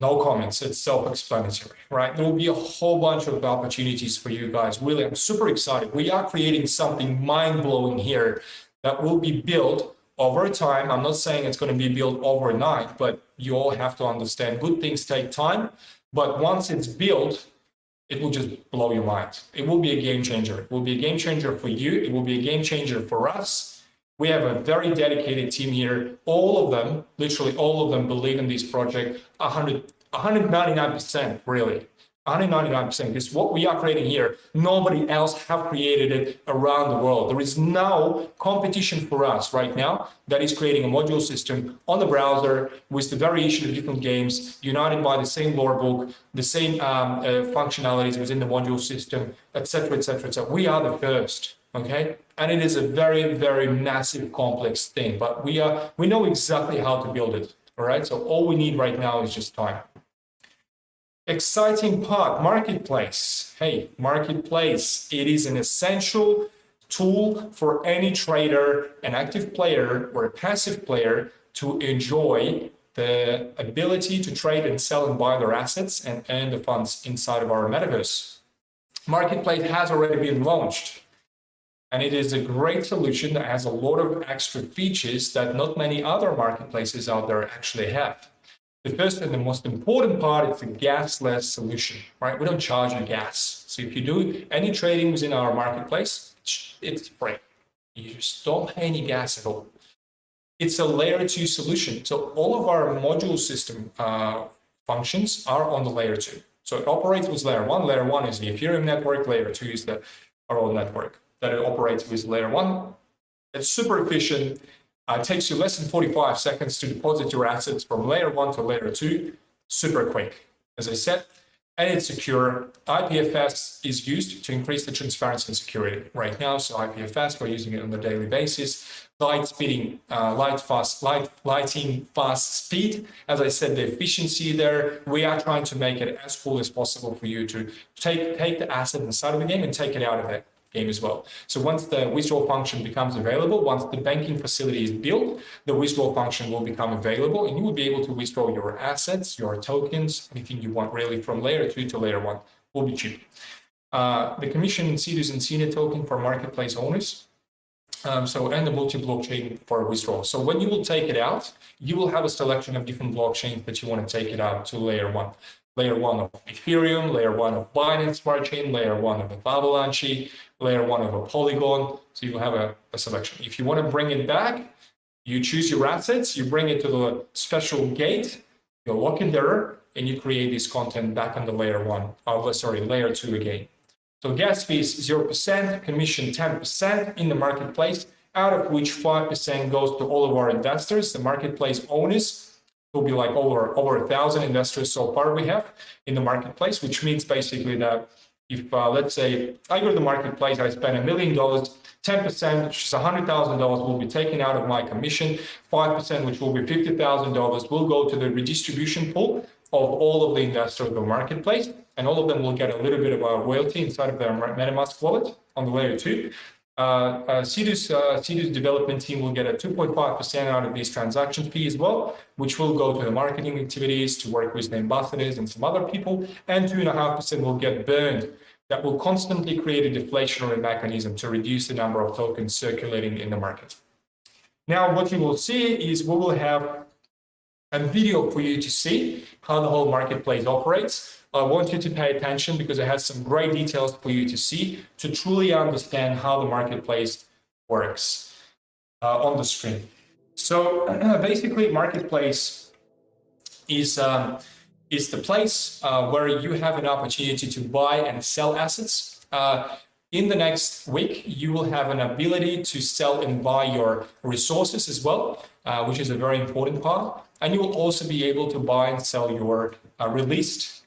No comments, it's self-explanatory, right? There will be a whole bunch of opportunities for you guys. Really, I'm super excited. We are creating something mind-blowing here that will be built over time. I'm not saying it's going to be built overnight, but you all have to understand good things take time. But once it's built, it will just blow your mind. It will be a game changer. It will be a game changer for you. It will be a game changer for us. We have a very dedicated team here. All of them, literally all of them, believe in this project 199%, really. 199%, because what we are creating here, nobody else have created it around the world. There is no competition for us right now that is creating a module system on the browser with the variation of different games, united by the same lore book, the same functionalities within the module system, etc., etc., etc. We are the first, okay? And it is a very, very massive, complex thing, but we know exactly how to build it, all right? So all we need right now is just time. Exciting part, marketplace. Hey, marketplace, it is an essential tool for any trader, an active player or a passive player to enjoy the ability to trade and sell and buy their assets and earn the funds inside of our metaverse. Marketplace has already been launched, and it is a great solution that has a lot of extra features that not many other marketplaces out there actually have. The first and the most important part is a gasless solution, right? We don't charge you gas. So if you do any trading within our marketplace, it's free. You just don't pay any gas at all. It's a layer 2 solution. So all of our module system functions are on the layer 2. So it operates with layer 1. Layer 1 is the Ethereum network. Layer 2 is our own network that it operates with layer 1. It's super efficient. It takes you less than 45 seconds to deposit your assets from layer 1 to layer 2, super quick, as I said, and it's secure. IPFS is used to increase the transparency and security right now. So IPFS, we're using it on a daily basis. Lighting fast speed. As I said, the efficiency there, we are trying to make it as cool as possible for you to take the asset inside of the game and take it out of it. Game as well. So once the withdrawal function becomes available, once the banking facility is built, the withdrawal function will become available and you will be able to withdraw your assets, your tokens, anything you want really from layer 2 to layer 1 will be cheap. The commission in SIDUS and CNET token for marketplace owners. And the multi-blockchain for withdrawal. So when you will take it out, you will have a selection of different blockchains that you want to take it out to layer 1. Layer 1 of Ethereum, layer 1 of Binance Smart Chain, layer 1 of Avalanche, layer 1 of a Polygon. So you will have a selection. If you want to bring it back, you choose your assets, you bring it to the special gate, you lock in there, and you create this content back on the layer 1, layer 2 again. So gas fees 0%, commission 10% in the marketplace, out of which 5% goes to all of our investors, the marketplace owners. Will be like over 1,000 investors so far we have in the marketplace, which means basically that if let's say I go to the marketplace, I spend $1 million, 10%, which is $100,000, will be taken out of my commission. 5%, which will be $50,000, will go to the redistribution pool of all of the investors of the marketplace, and all of them will get a little bit of a royalty inside of their MetaMask wallet on the layer 2. SIDUS development team will get a 2.5% out of these transaction fee as well, which will go to the marketing activities to work with the ambassadors and some other people, and 2.5% will get burned. That will constantly create a deflationary mechanism to reduce the number of tokens circulating in the market. Now, what you will see is we will have a video for you to see how the whole marketplace operates. I want you to pay attention because it has some great details for you to see to truly understand how the marketplace works on the screen. So basically, marketplace is the place where you have an opportunity to buy and sell assets. In the next week, you will have an ability to sell and buy your resources as well, which is a very important part. And you will also be able to buy and sell your released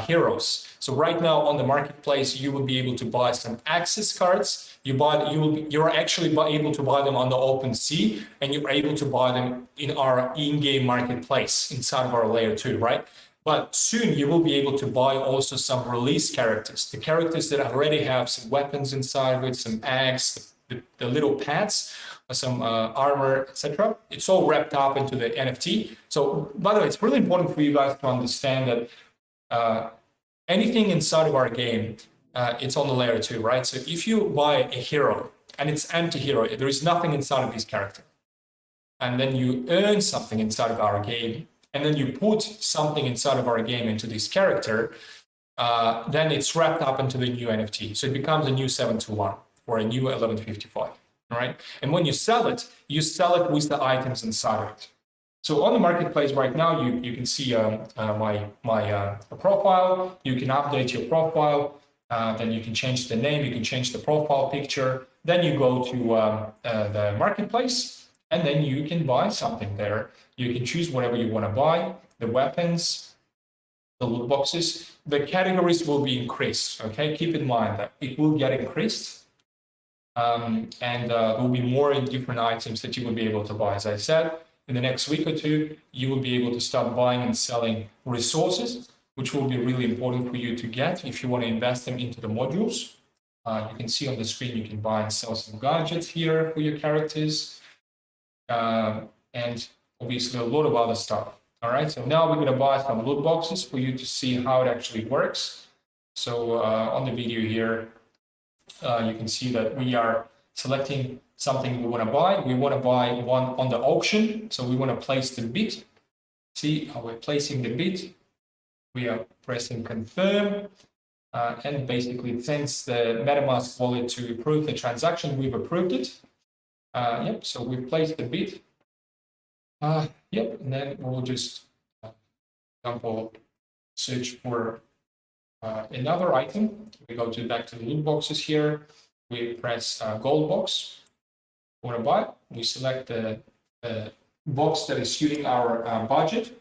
heroes. So right now on the marketplace, you will be able to buy some access cards. You're actually able to buy them on the OpenSea, and you're able to buy them in our in-game marketplace inside of our layer 2, right? But soon you will be able to buy also some release characters, the characters that already have some weapons inside with some eggs, the little pets, some armor, etc. It's all wrapped up into the NFT. So by the way, it's really important for you guys to understand that anything inside of our game, it's on the layer 2, right? So if you buy a hero and it's empty hero, there is nothing inside of this character, and then you earn something inside of our game, and then you put something inside of our game into this character, then it's wrapped up into the new NFT. So it becomes a new 721 or a new 1155, all right? And when you sell it with the items inside of it. So on the marketplace right now, you can see my profile. You can update your profile. Then you can change the name. You can change the profile picture. Then you go to the marketplace, and then you can buy something there. You can choose whatever you want to buy. The weapons, the loot boxes. The categories will be increased. Okay, keep in mind that it will get increased. And there will be more different items that you will be able to buy. As I said, in the next week or two, you will be able to start buying and selling resources, which will be really important for you to get if you want to invest them into the modules. You can see on the screen, you can buy and sell some gadgets here for your characters, and obviously a lot of other stuff. All right, so now we're going to buy some loot boxes for you to see how it actually works. So on the video here, you can see that we are selecting something we want to buy. We want to buy one on the auction. So we want to place the bid. See how we're placing the bid. We are pressing confirm. And basically it sends the MetaMask wallet to approve the transaction. We've approved it. Yep, so we've placed the bid. Yep, and then we'll just, for example, search for another item. We go back to the loot boxes here. We press gold box. We want to buy. We select the box that is suiting our budget.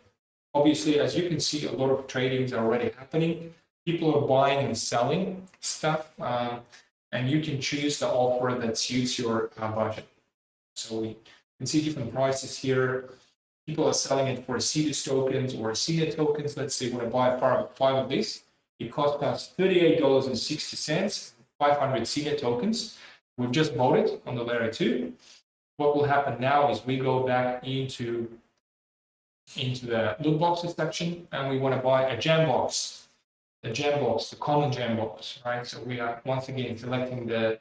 Obviously, as you can see, a lot of tradings are already happening. People are buying and selling stuff, and you can choose the offer that suits your budget. So we can see different prices here. People are selling it for SIDUS tokens or SIDA tokens. Let's say we want to buy five of these. It cost us $38.60, 500 SIDA tokens. We've just bought it on the layer 2. What will happen now is we go back into the loot boxes section, and we want to buy a gem box. The gem box, the common gem box, right? So we are once again selecting the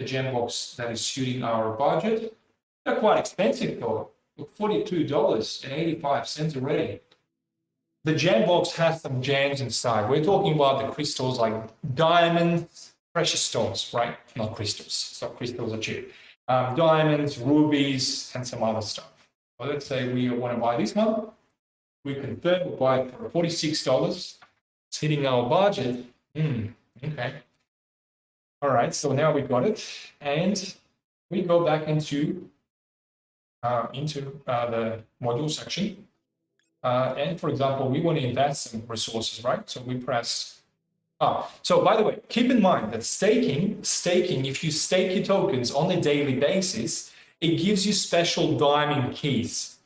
gem box that is suiting our budget. They're quite expensive though. $42.85 already. The gem box has some gems inside. We're talking about the crystals like diamonds, precious stones, right? Not crystals. So crystals are cheap. Diamonds, rubies, and some other stuff. Well, let's say we want to buy this one. We confirm we buy it for $46. It's hitting our budget. Okay. All right. So now we got it, and we go back into the module section. And for example, we want to invest some resources, right? So we press. So by the way, keep in mind that staking, if you stake your tokens on a daily basis, it gives you special diamond keys.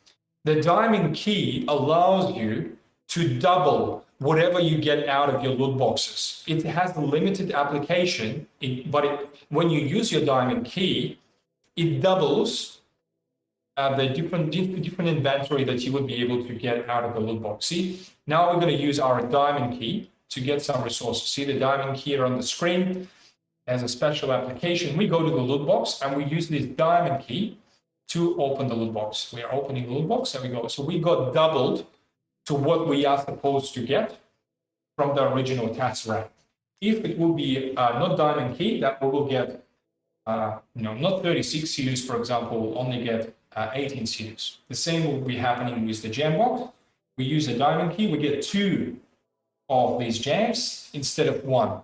The diamond key allows you to double whatever you get out of your loot boxes. It has a limited application, but when you use your diamond key, it doubles the different inventory that you would be able to get out of the loot box. See, now we're going to use our diamond key to get some resources. See the diamond key here on the screen as a special application. We go to the loot box and we use this diamond key to open the loot box. We are opening the loot box and we go. So we got doubled to what we are supposed to get from the original task rank. If it will be not diamond key, that we will get, not 36 SIDUS, for example, we'll only get 18 SIDUS. The same will be happening with the gem box. We use a diamond key, we get 2 of these gems instead of 1.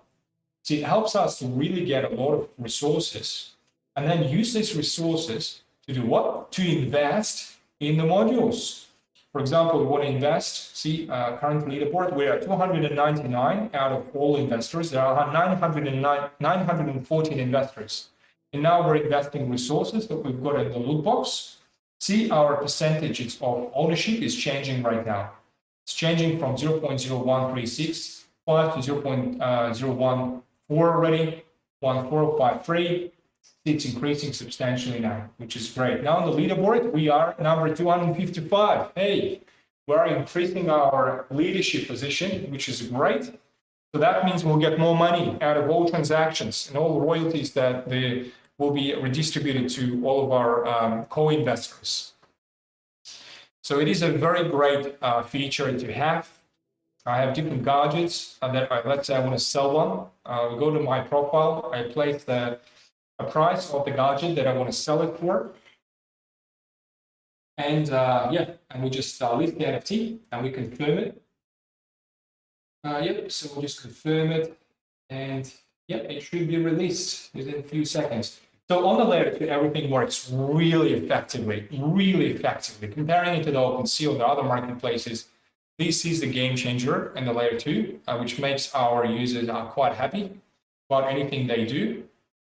So it helps us to really get a lot of resources and then use these resources to do what? To invest in the modules. For example, we want to invest, see, current leaderboard, we're at 299 out of all investors. There are 914 investors. And now we're investing resources that we've got in the loot box. See, our percentage of ownership is changing right now. It's changing from 0.0136 to 0.014 already, 1453. It's increasing substantially now, which is great. Now on the leaderboard, we are number 255. Hey, we're increasing our leadership position, which is great. So that means we'll get more money out of all transactions and all royalties that will be redistributed to all of our co-investors. So it is a very great feature to have. I have different gadgets that let's say I want to sell one. We go to my profile. I place a price of the gadget that I want to sell it for. And yeah, and we just list the NFT and we confirm it. Yep, so we'll just confirm it, and yep, it should be released within a few seconds. So on the layer 2, everything works really effectively, Comparing it to the OpenSea or the other marketplaces, this is the game changer in the layer 2, which makes our users quite happy about anything they do,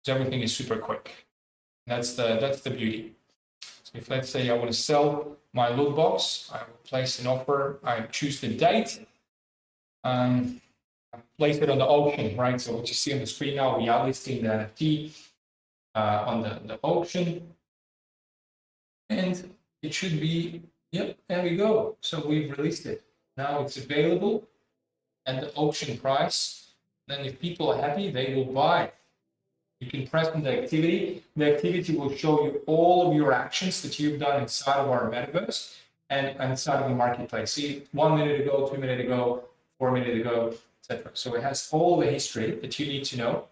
because everything is super quick. That's the beauty. So if let's say I want to sell my loot box, I will place an offer, I choose the date, place it on the auction, right? So what you see on the screen now, we are listing the NFT on the auction, and it should be, yep, there we go. So we've released it. Now it's available at the auction price. Then if people are happy, they will buy. You can press on the activity. The activity will show you all of your actions that you've done inside of our metaverse and inside of the marketplace. See, 1 minute ago, 2 minutes ago, 4 minutes ago, etc. So it has all the history that you need to know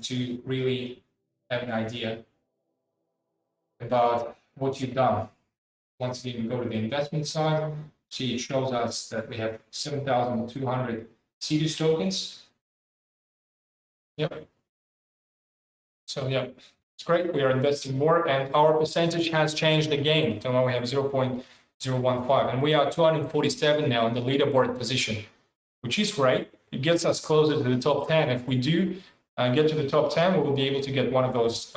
to really have an idea about what you've done. Once again, we go to the investment side. See, it shows us that we have 7,200 SIDUS tokens. Yep. So yeah, it's great. We are investing more, and our percentage has changed again. So now we have 0.015, and we are 247 now in the leaderboard position, which is great. It gets us closer to the top 10. If we do get to the top 10, we will be able to get one of those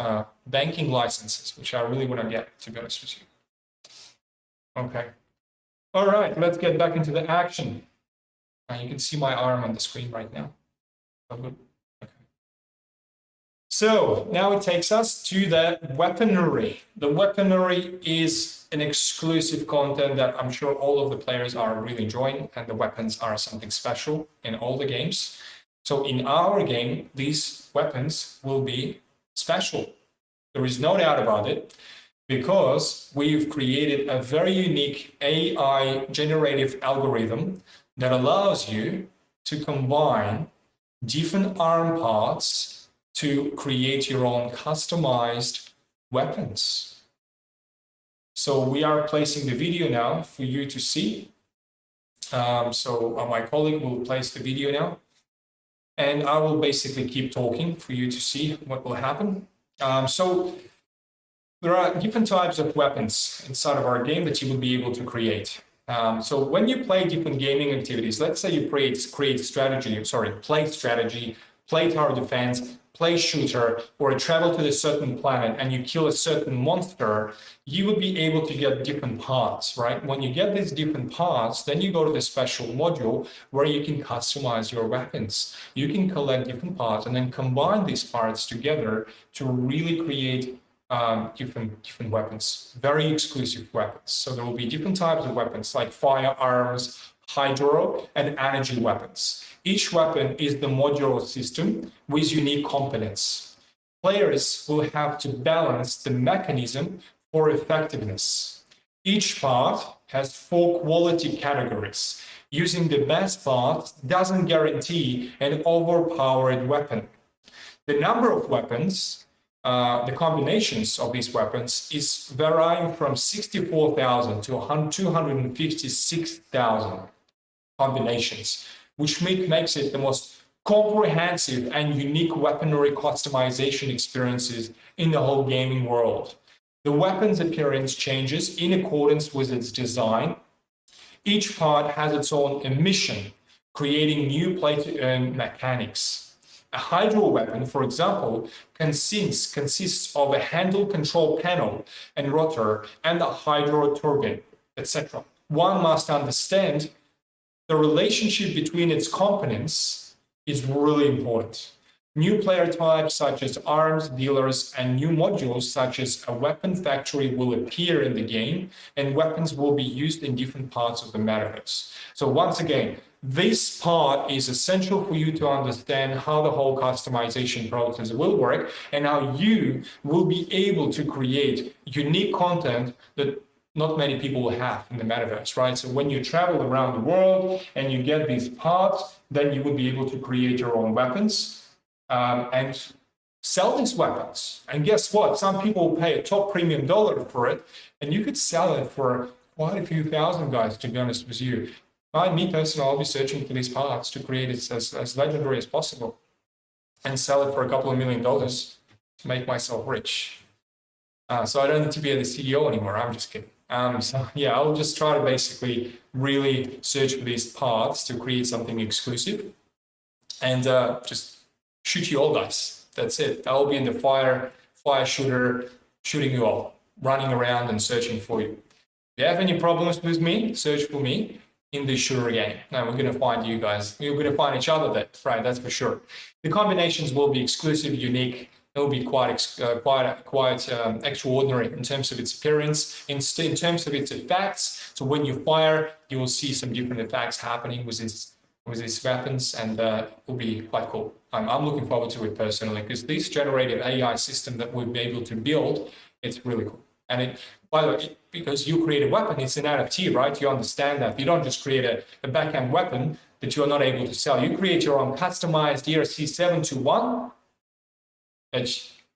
banking licenses, which I really want to get, to be honest with you. Okay. All right, let's get back into the action. You can see my arm on the screen right now. Okay. So now it takes us to the weaponry. The weaponry is an exclusive content that I'm sure all of the players are really enjoying, and the weapons are something special in all the games. So in our game, these weapons will be special. There is no doubt about it, because we've created a very unique AI generative algorithm that allows you to combine different arm parts to create your own customized weapons. So we are placing the video now for you to see. So my colleague will place the video now, and I will basically keep talking for you to see what will happen. So there are different types of weapons inside of our game that you will be able to create. So when you play different gaming activities, let's say you play strategy, play tower defense, play shooter, or travel to a certain planet and you kill a certain monster, you would be able to get different parts, right? When you get these different parts, then you go to the special module where you can customize your weapons. You can collect different parts and then combine these parts together to really create different weapons, very exclusive weapons. So there will be different types of weapons like firearms, hydro, and energy weapons. Each weapon is the modular system with unique components. Players will have to balance the mechanism for effectiveness. Each part has 4 quality categories. Using the best part doesn't guarantee an overpowered weapon. The number of weapons, the combinations of these weapons is varying from 64,000 to 256,000 combinations, which makes it the most comprehensive and unique weaponry customization experiences in the whole gaming world. The weapon's appearance changes in accordance with its design. Each part has its own emission, creating new play-to-earn mechanics. A hydro weapon, for example, consists of a handle control panel and rotor and a hydro turbine, etc. One must understand the relationship between its components is really important. New player types such as arms dealers and new modules such as a weapon factory will appear in the game, and weapons will be used in different parts of the metaverse. So once again, this part is essential for you to understand how the whole customization process will work and how you will be able to create unique content that not many people will have in the metaverse, right? So when you travel around the world and you get these parts, then you will be able to create your own weapons. And sell these weapons. And guess what? Some people will pay a top premium dollar for it, and you could sell it for quite a few thousand, guys, to be honest with you. Me personally, I'll be searching for these parts to create it as legendary as possible and sell it for a couple of $1 million to make myself rich. So I don't need to be the CEO anymore. I'm just kidding. So yeah, I'll just try to basically really search for these paths to create something exclusive and just shoot you all, guys. That's it. I'll be in the fire shooter, shooting you all, running around and searching for you. If you have any problems with me, search for me in the shooter game. Now we're going to find you guys. We're going to find each other there, right? That's for sure. The combinations will be exclusive, unique. It will be quite extraordinary in terms of its appearance, in terms of its effects. So when you fire, you will see some different effects happening with these weapons, and it will be quite cool. I'm looking forward to it personally, because this generative AI system that we'll be able to build, it's really cool. And by the way, because you create a weapon, it's an NFT, right? You understand that. You don't just create a back-end weapon that you are not able to sell. You create your own customized ERC-721, and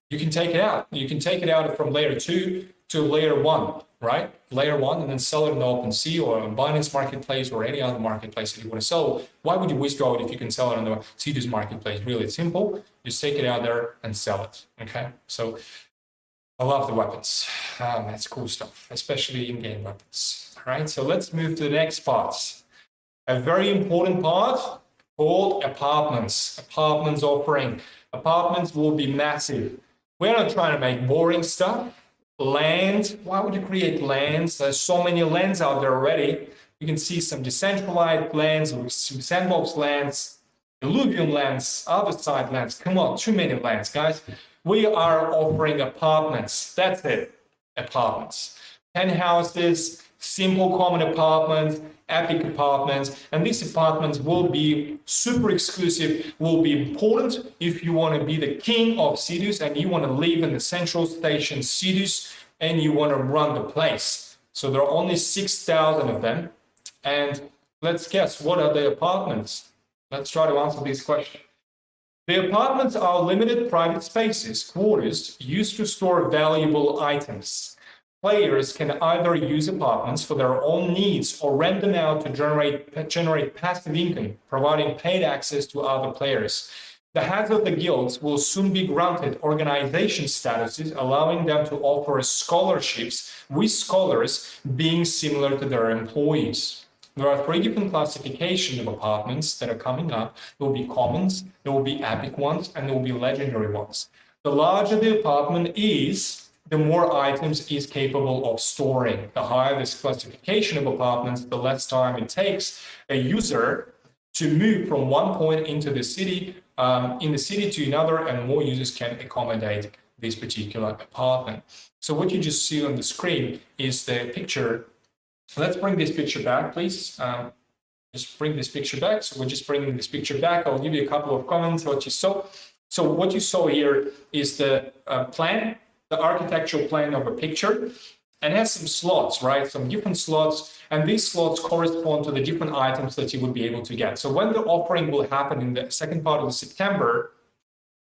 you can take it out. You can take it out from layer 2 to layer 1, right? Layer 1, and then sell it in the OpenSea or on Binance marketplace or any other marketplace that you want to sell. Why would you withdraw it if you can sell it on the SIDUS marketplace? Really simple. Just take it out there and sell it, okay? So I love the weapons. That's cool stuff, especially in-game weapons. All right, so let's move to the next part. A very important part called apartments. Apartments offering. Apartments will be massive. We're not trying to make boring stuff. Land, why would you create lands? There's so many lands out there already. You can see some decentralized lands, some sandbox lands, alluvium lands, other side lands. Come on, too many lands, guys. We are offering apartments. That's it, apartments. Penthouses, simple common apartments, epic apartments, and these apartments will be super exclusive, will be important if you want to be the king of SIDUS and you want to live in the Central Station SIDUS and you want to run the place. So there are only 6,000 of them, and let's guess, what are the apartments? Let's try to answer this question. The apartments are limited private spaces, quarters, used to store valuable items. Players can either use apartments for their own needs or rent them out to generate passive income, providing paid access to other players. The heads of the guilds will soon be granted organization statuses, allowing them to offer scholarships, with scholars being similar to their employees. There are 3 different classifications of apartments that are coming up. There will be commons, there will be epic ones, and there will be legendary ones. The larger the apartment is, the more items is capable of storing. The higher this classification of apartments, the less time it takes a user to move from one point into the city, to another, and more users can accommodate this particular apartment. So what you just see on the screen is the picture. Let's bring this picture back, please. Just bring this picture back. So we're just bringing this picture back. I'll give you a couple of comments what you saw. So what you saw here is the plan, the architectural plan of a picture, and it has some slots, right? Some different slots, and these slots correspond to the different items that you would be able to get. So when the offering will happen in the second part of September,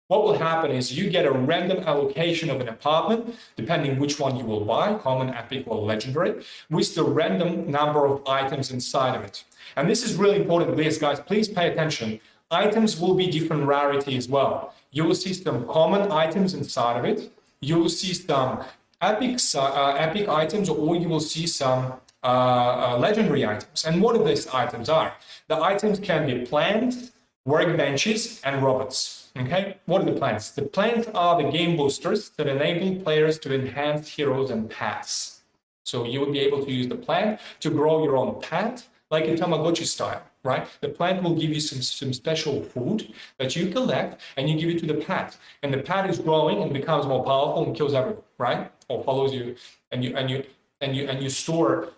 what will happen is you get a random allocation of an apartment, depending which one you will buy, common, epic, or legendary, with the random number of items inside of it. And this is really important, guys, please pay attention. Items will be different rarity as well. You will see some common items inside of it. You will see some epic items, or you will see some legendary items. And what these items are? The items can be plants, workbenches, and robots. Okay, what are the plants? The plants are the game boosters that enable players to enhance heroes and pets. So you will be able to use the plant to grow your own pet, like a Tamagotchi style, right? The plant will give you some special food that you collect and you give it to the pet. And the pet is growing and becomes more powerful and kills everyone, right? Or follows you, and you store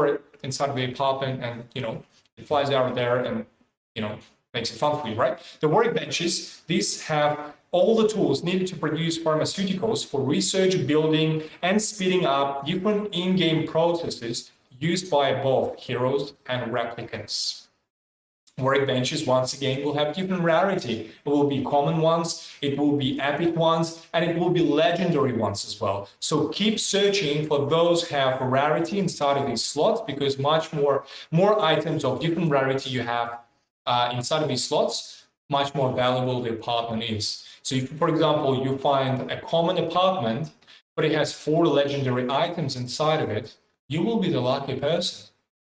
it inside of the apartment, and it flies out there and makes it fun for you, right? The workbenches, these have all the tools needed to produce pharmaceuticals for research, building, and speeding up different in-game processes used by both heroes and replicants. Workbenches, once again, will have different rarity. It will be common ones, it will be epic ones, and it will be legendary ones as well. So keep searching for those who have rarity inside of these slots, because much more items of different rarity you have inside of these slots, much more valuable the apartment is. So if, for example, you find a common apartment, but it has 4 legendary items inside of it, you will be the lucky person.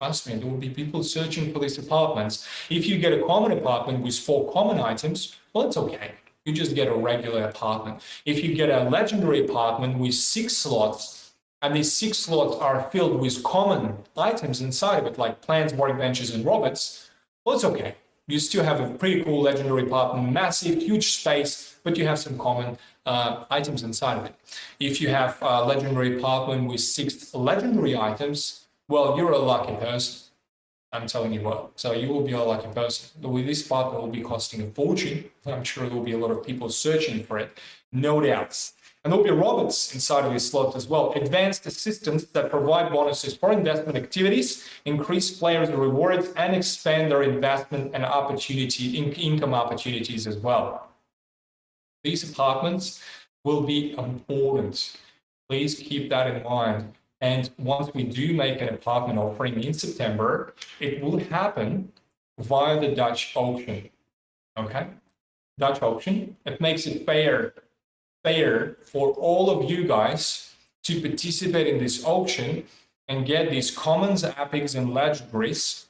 Trust me, there will be people searching for these apartments. If you get a common apartment with 4 common items, well, it's okay. You just get a regular apartment. If you get a legendary apartment with 6 slots, and these 6 slots are filled with common items inside of it, like plants, workbenches, and robots, well, it's okay. You still have a pretty cool legendary apartment, massive, huge space, but you have some common items inside of it. If you have a legendary apartment with 6 legendary items, well, you're a lucky person. I'm telling you what. So you will be a lucky person. With this apartment will be costing a fortune. I'm sure there will be a lot of people searching for it, no doubts. And there'll be robots inside of this slot as well. Advanced assistants that provide bonuses for investment activities, increase players' rewards, and expand their investment and income opportunities as well. These apartments will be important. Please keep that in mind. And once we do make an apartment offering in September, it will happen via the Dutch auction. Okay? Dutch auction. It makes it fair for all of you guys to participate in this auction and get these commons, epics, and legendaries.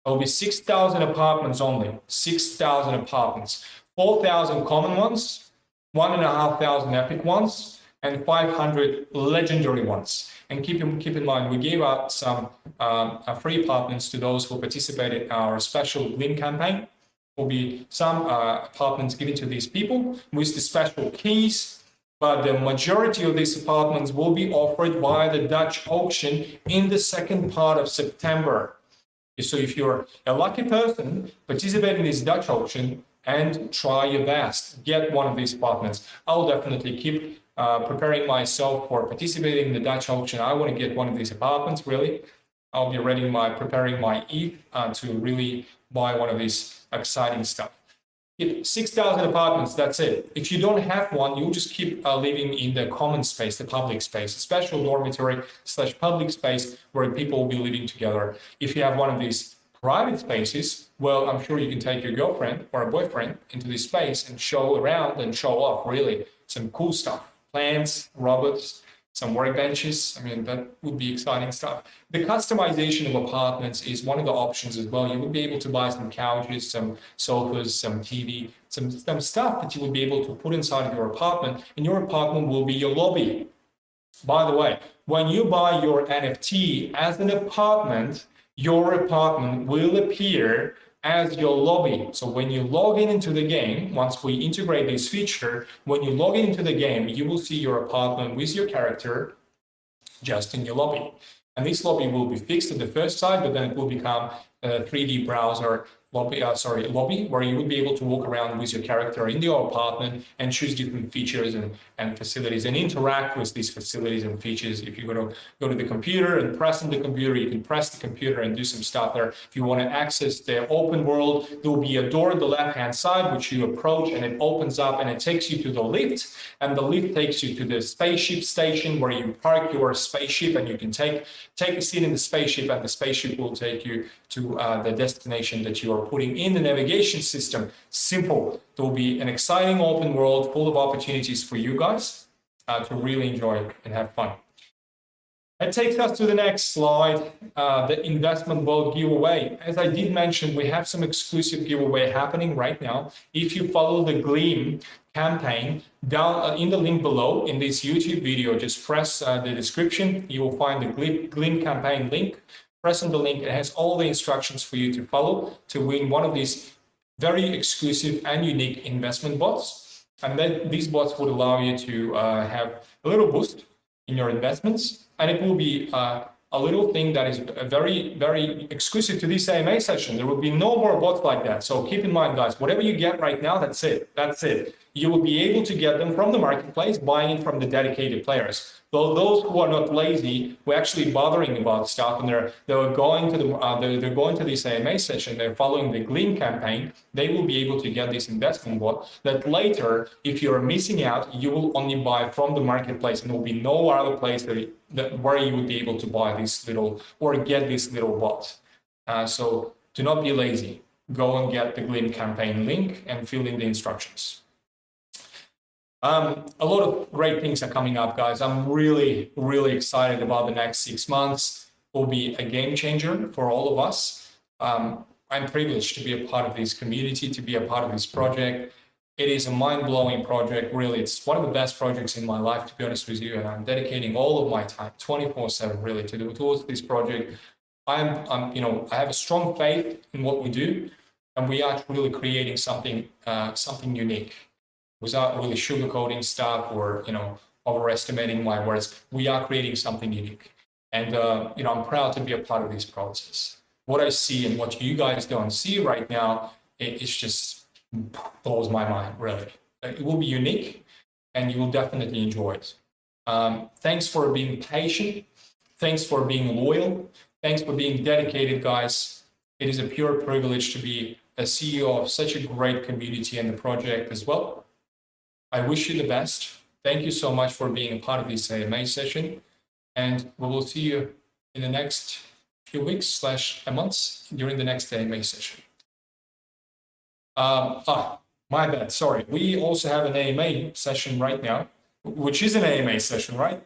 There'll be 6,000 apartments only. 6,000 apartments. 4,000 common ones, 1,500 epic ones, and 500 legendary ones. And keep in mind, we gave out some free apartments to those who participated in our special Gleam campaign. Will be some apartments given to these people with the special keys, but the majority of these apartments will be offered via the Dutch auction in the second part of September. So if you're a lucky person, participate in this Dutch auction and try your best. Get one of these apartments. I'll definitely keep preparing myself for participating in the Dutch auction. I want to get one of these apartments, really. I'll be preparing my ETH to really buy one of these exciting stuff. 6,000 apartments, that's it. If you don't have one, you'll just keep living in the common space, the public space, a special dormitory / public space where people will be living together. If you have one of these private spaces, well, I'm sure you can take your girlfriend or a boyfriend into this space and show around and show off really some cool stuff. Plants, robots, some workbenches. I mean, that would be exciting stuff. The customization of apartments is one of the options as well. You would be able to buy some couches, some sofas, some TV, some stuff that you would be able to put inside of your apartment, and your apartment will be your lobby. By the way, when you buy your NFT as an apartment, your apartment will appear as your lobby. So when you log into the game, once we integrate this feature, when you log into the game, you will see your apartment with your character just in your lobby. And this lobby will be fixed at the first side, but then it will become a 3D browser lobby, where you would be able to walk around with your character in your apartment and choose different features and facilities and interact with these facilities and features. If you're going to go to the computer and press on the computer, you can press the computer and do some stuff there. If you want to access the open world, there will be a door on the left-hand side, which you approach and it opens up and it takes you to the lift. And the lift takes you to the spaceship station where you park your spaceship and you can take a seat in the spaceship, and the spaceship will take you to the destination that you are putting in the navigation system. Simple. There will be an exciting open world full of opportunities for you guys to really enjoy and have fun. That takes us to the next slide, the investment bot giveaway. As I did mention, we have some exclusive giveaway happening right now. If you follow the Gleam campaign down in the link below in this YouTube video, just press the description. You will find the Gleam campaign link. Press on the link. It has all the instructions for you to follow to win one of these very exclusive and unique investment bots. And then these bots would allow you to have a little boost in your investments, and it will be a little thing that is very, very exclusive to this AMA session. There will be no more bots like that. So keep in mind, guys, whatever you get right now, that's it. That's it. You will be able to get them from the marketplace, buying it from the dedicated players. Though those who are not lazy, who are actually bothering about stuff, and they're going to they're going to this AMA session, they're following the Glean campaign, they will be able to get this investment bot that later, if you're missing out, you will only buy from the marketplace, and there will be no other place where you would be able to buy this little or get this little bot. So do not be lazy. Go and get the Glean campaign link and fill in the instructions. A lot of great things are coming up, guys. I'm really, really excited about the next 6 months. It will be a game changer for all of us. I'm privileged to be a part of this community, to be a part of this project. It is a mind-blowing project, really. It's one of the best projects in my life, to be honest with you, and I'm dedicating all of my time, 24/7, really, towards this project. I have a strong faith in what we do, and we are really creating something unique. Without really sugarcoating stuff or overestimating my words, we are creating something unique, and I'm proud to be a part of this process. What I see and what you guys don't see right now, it just blows my mind. Really, it will be unique, and you will definitely enjoy it. Thanks for being patient. Thanks for being loyal. Thanks for being dedicated, guys. It is a pure privilege to be a CEO of such a great community and the project as well. I wish you the best. Thank you so much for being a part of this AMA session. And we will see you in the next few weeks / months during the next AMA session. My bad, sorry. We also have an AMA session right now, which is an AMA session, right?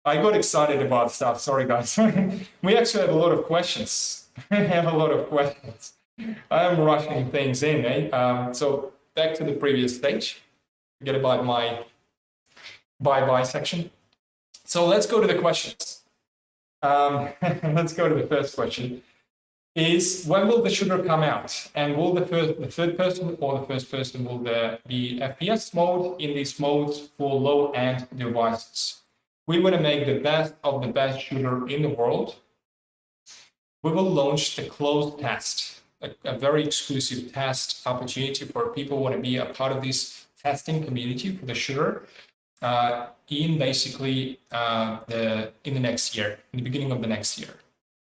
I got excited about stuff, sorry guys. We actually have a lot of questions. I'm rushing things in, So back to the previous stage. Forget about my bye-bye section. So let's go to the questions. Let's go to the first question. Is when will the shooter come out? And will the third person or the first person, will there be FPS mode in these modes for low-end devices? We want to make the best of the best shooter in the world. We will launch the closed test, a very exclusive test opportunity for people who want to be a part of this testing community for the shooter in basically in the next year, in the beginning of the next year.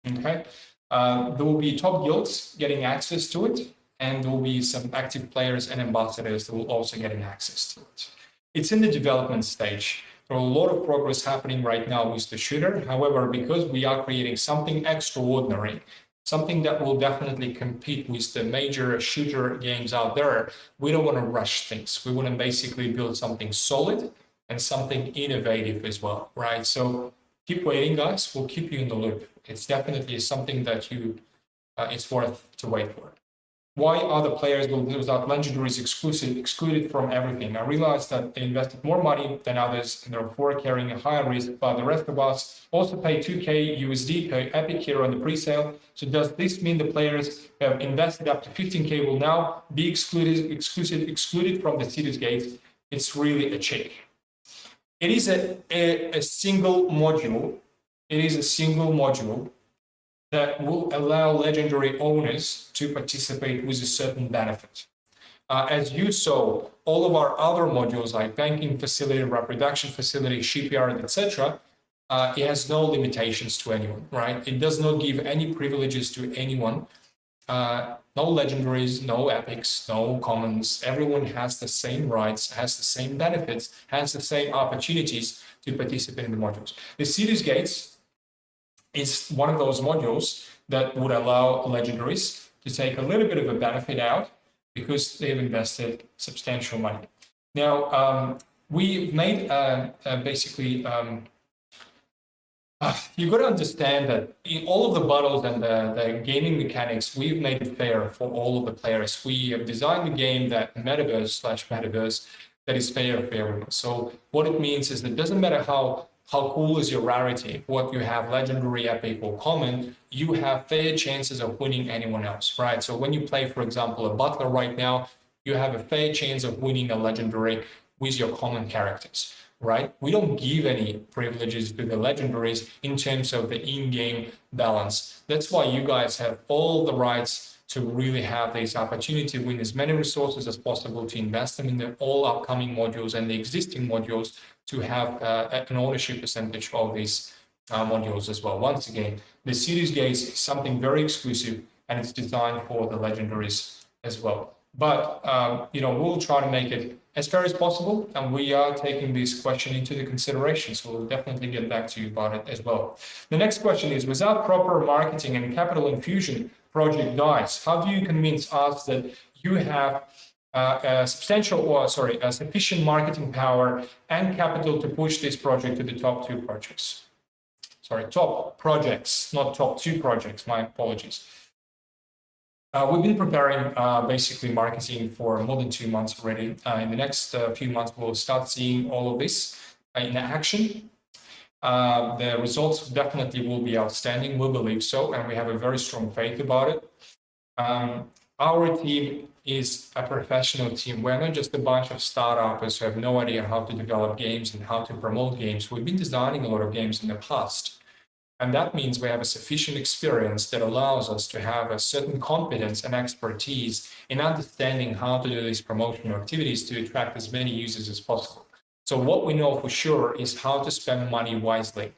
Okay, there will be top guilds getting access to it, and there will be some active players and ambassadors that will also getting access to it. It's in the development stage. There are a lot of progress happening right now with the shooter. However, because we are creating something extraordinary, something that will definitely compete with the major shooter games out there, we don't want to rush things. We want to basically build something solid and something innovative as well, right? So keep waiting, guys. We'll keep you in the loop. It's definitely something that it's worth to wait for. Why are the players without legendaries excluded from everything? I realize that they invested more money than others and therefore carrying a higher risk, but the rest of us also pay 2K USD per epic hero on the pre-sale. So does this mean the players who have invested up to 15K will now be excluded from the SIDUS Gates? It's really a check. It is a single module. It is a single module that will allow legendary owners to participate with a certain benefit. As you saw, all of our other modules like banking facility, reproduction facility, shipyard, etc., it has no limitations to anyone, right? It does not give any privileges to anyone. No legendaries, no epics, no commons. Everyone has the same rights, has the same benefits, has the same opportunities to participate in the modules. The SIDUS Gates is one of those modules that would allow legendaries to take a little bit of a benefit out because they've invested substantial money. Now, we made you've got to understand that in all of the battles and the gaming mechanics, we've made it fair for all of the players. We have designed the game that Metaverse that is fair for everyone. So what it means is that it doesn't matter how cool is your rarity, what you have, legendary, epic, or common, you have fair chances of winning anyone else, right? So when you play, for example, a butler right now, you have a fair chance of winning a legendary with your common characters. right? We don't give any privileges to the legendaries in terms of the in-game balance. That's why you guys have all the rights to really have this opportunity to win as many resources as possible, to invest them in the all upcoming modules and the existing modules, to have an ownership percentage of these modules as well. Once again, the SIDUS Gates is something very exclusive, and it's designed for the legendaries as well. But we'll try to make it as fair as possible, and we are taking this question into the consideration, so we'll definitely get back to you about it as well. The next question is, without proper marketing and capital infusion, project dies. How do you convince us that you have sufficient marketing power and capital to push this project to the top two projects? Sorry, top projects, not top two projects, my apologies. We've been preparing basically marketing for more than 2 months already. In the next few months, we'll start seeing all of this in action. The results definitely will be outstanding, we believe so, and we have a very strong faith about it. Our team is a professional team. We're not just a bunch of startups who have no idea how to develop games and how to promote games. We've been designing a lot of games in the past. And that means we have a sufficient experience that allows us to have a certain competence and expertise in understanding how to do these promotional activities to attract as many users as possible. So what we know for sure is how to spend money wisely.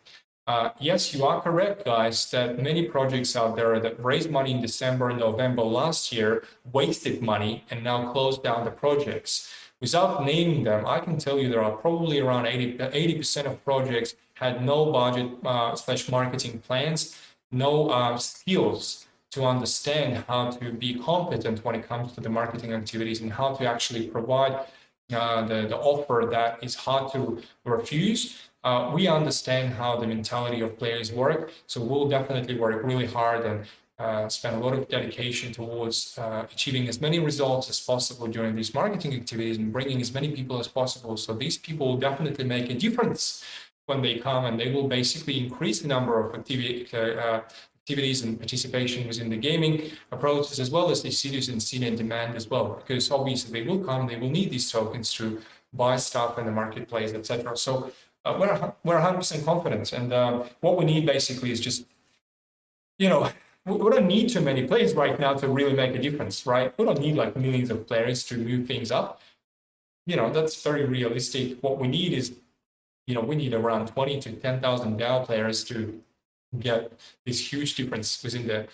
Yes, you are correct, guys, that many projects out there that raised money in December and November last year wasted money and now closed down the projects. Without naming them, I can tell you there are probably around 80% of projects had no budget / marketing plans, no skills to understand how to be competent when it comes to the marketing activities and how to actually provide the offer that is hard to refuse. We understand how the mentality of players work, so we'll definitely work really hard and spend a lot of dedication towards achieving as many results as possible during these marketing activities and bringing as many people as possible. So these people will definitely make a difference when they come, and they will basically increase the number of activities and participation within the gaming approaches, as well as the SIDUS and SIDUS demand as well, because obviously they will come, they will need these tokens to buy stuff in the marketplace, etc. So we're 100% confident, and what we need basically is just, we don't need too many players right now to really make a difference, right? We don't need like millions of players to move things up. That's very realistic. What we need is, we need around 20 to 10,000 DAO players to get this huge difference within the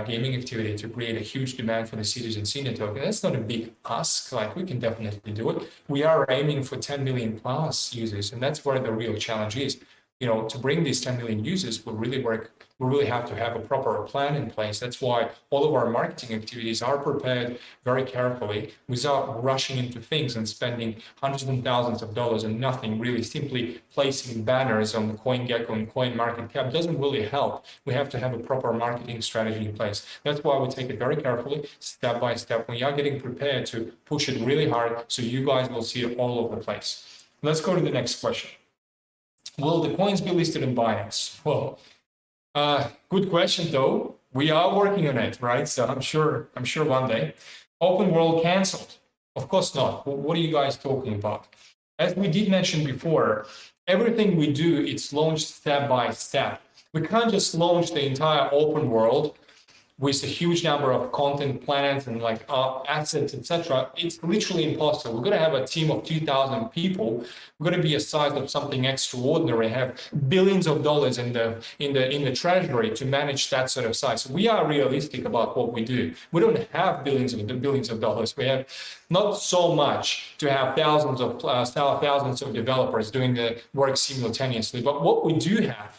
gaming activity to create a huge demand for the SIDUS and SIDUS token. That's not a big ask, like we can definitely do it. We are aiming for 10 million plus users, and that's where the real challenge is. To bring these 10 million users will really work. We really have to have a proper plan in place. That's why all of our marketing activities are prepared very carefully without rushing into things and spending hundreds and thousands of dollars and nothing, really simply placing banners on the CoinGecko and CoinMarketCap doesn't really help. We have to have a proper marketing strategy in place. That's why we take it very carefully, step by step. We are getting prepared to push it really hard so you guys will see it all over the place. Let's go to the next question. Will the coins be listed in Binance? Well, good question though. We are working on it, right? So I'm sure one day. Open world canceled? Of course not. What are you guys talking about? As we did mention before, everything we do, it's launched step by step. We can't just launch the entire open world with a huge number of content plans and like assets, etc. It's literally impossible. We're going to have a team of 2,000 people. We're going to be a size of something extraordinary, have billions of dollars in the treasury to manage that sort of size. So we are realistic about what we do. We don't have billions of dollars. We have not so much to have thousands of developers doing the work simultaneously. But what we do have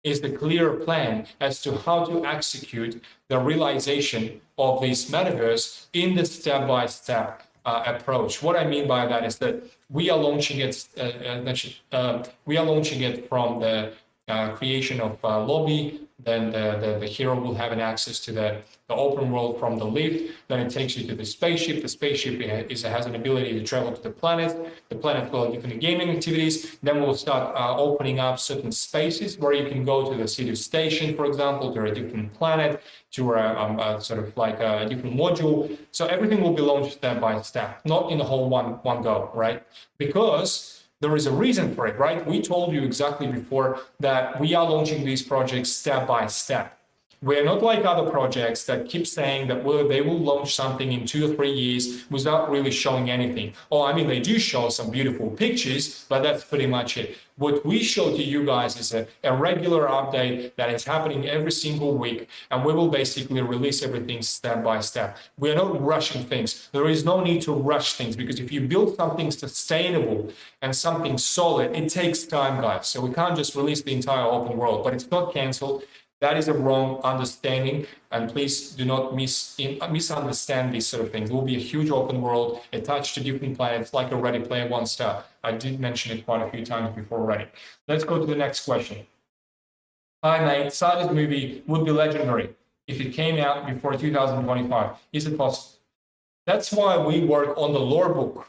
is the clear plan as to how to execute the realization of this metaverse in the step-by-step approach. What I mean by that is that we are launching it. From the creation of lobby. Then the hero will have an access to the open world from the lift. Then it takes you to the spaceship. The spaceship has an ability to travel to the planet. The planet will have different gaming activities. Then we'll start opening up certain spaces where you can go to the SIDUS station, for example, to a different planet, to a sort of like a different module. So everything will be launched step by step, not in the whole one go, right? Because There is a reason for it, right? We told you exactly before that we are launching these projects step by step. We're not like other projects that keep saying that they will launch something in 2 or 3 years without really showing anything. Oh, I mean, they do show some beautiful pictures, but that's pretty much it. What we show to you guys is a regular update that is happening every single week, and we will basically release everything step by step. We're not rushing things. There is no need to rush things, because if you build something sustainable and something solid, it takes time, guys. So we can't just release the entire open world, but it's not canceled. That is a wrong understanding, and please do not misunderstand these sort of things. It will be a huge open world attached to different planets, like a Ready Player One star. I did mention it quite a few times before already. Let's go to the next question. Hi, mate. SIDUS movie would be legendary if it came out before 2025. Is it possible? That's why we work on the lore book,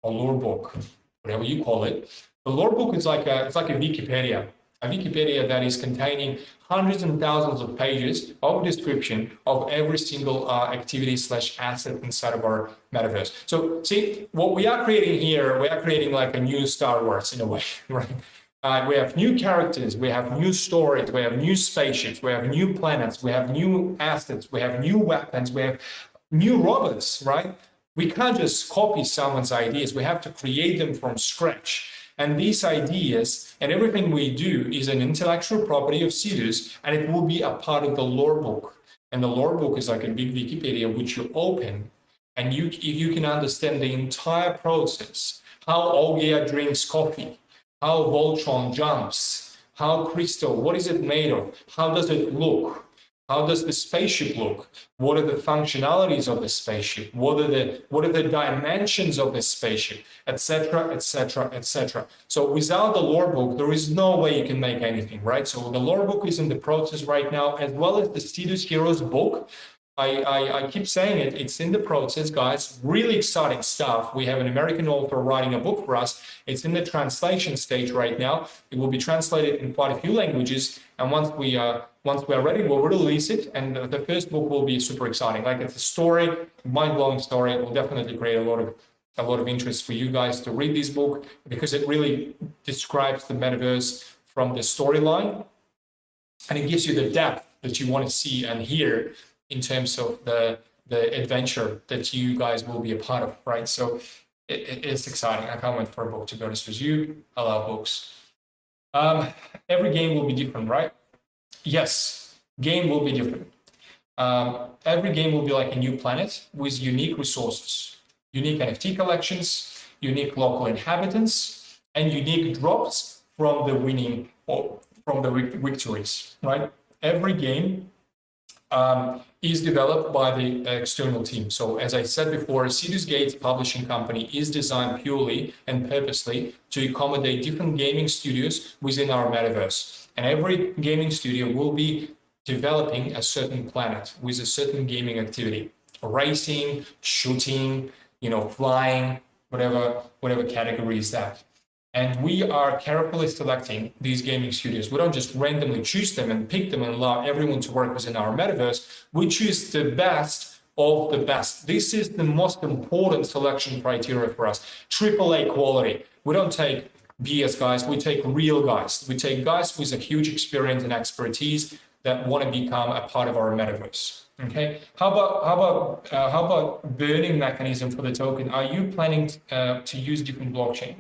or lore book, whatever you call it. The lore book is like a Wikipedia. A Wikipedia that is containing hundreds and thousands of pages of description of every single activity / asset inside of our metaverse. So see, what we are creating here, we are creating like a new Star Wars in a way, right? We have new characters, we have new stories, we have new spaceships, we have new planets, we have new assets, we have new weapons, we have new robots, right? We can't just copy someone's ideas, we have to create them from scratch. And these ideas and everything we do is an intellectual property of SIDUS, and it will be a part of the lore book. And the lore book is like a big Wikipedia which you open, and you can understand the entire process. How Ogia drinks coffee, how Voltron jumps, how Crystal, what is it made of? How does it look? How does the spaceship look? What are the functionalities of the spaceship? What are the dimensions of the spaceship, etc., etc., etc. So without the lore book, there is no way you can make anything, right? So the lore book is in the process right now, as well as the SIDUS Heroes book. I keep saying it, it's in the process, guys. Really exciting stuff. We have an American author writing a book for us. It's in the translation stage right now. It will be translated in quite a few languages, and once we are ready, we'll release it. And the first book will be super exciting. Like, it's a story, mind-blowing story. It will definitely create a lot of interest for you guys to read this book, because it really describes the metaverse from the storyline, and it gives you the depth that you want to see and hear in terms of the adventure that you guys will be a part of, right? So it's exciting. I can't wait for a book, to be honest with you. I love books. Every game will be different, right? Yes, game will be different. Every game will be like a new planet with unique resources, unique NFT collections, unique local inhabitants, and unique drops from the winning or from the victories, right? Every game is developed by the external team. So as I said before, SIDUS Gates publishing company is designed purely and purposely to accommodate different gaming studios within our metaverse. And every gaming studio will be developing a certain planet with a certain gaming activity, racing, shooting, flying, whatever category is that. And we are carefully selecting these gaming studios. We don't just randomly choose them and pick them and allow everyone to work within our metaverse. We choose the best of the best. This is the most important selection criteria for us. AAA quality. We don't take BS guys, we take real guys. We take guys with a huge experience and expertise that want to become a part of our metaverse. Okay. How about burning mechanism for the token? Are you planning to use different blockchain?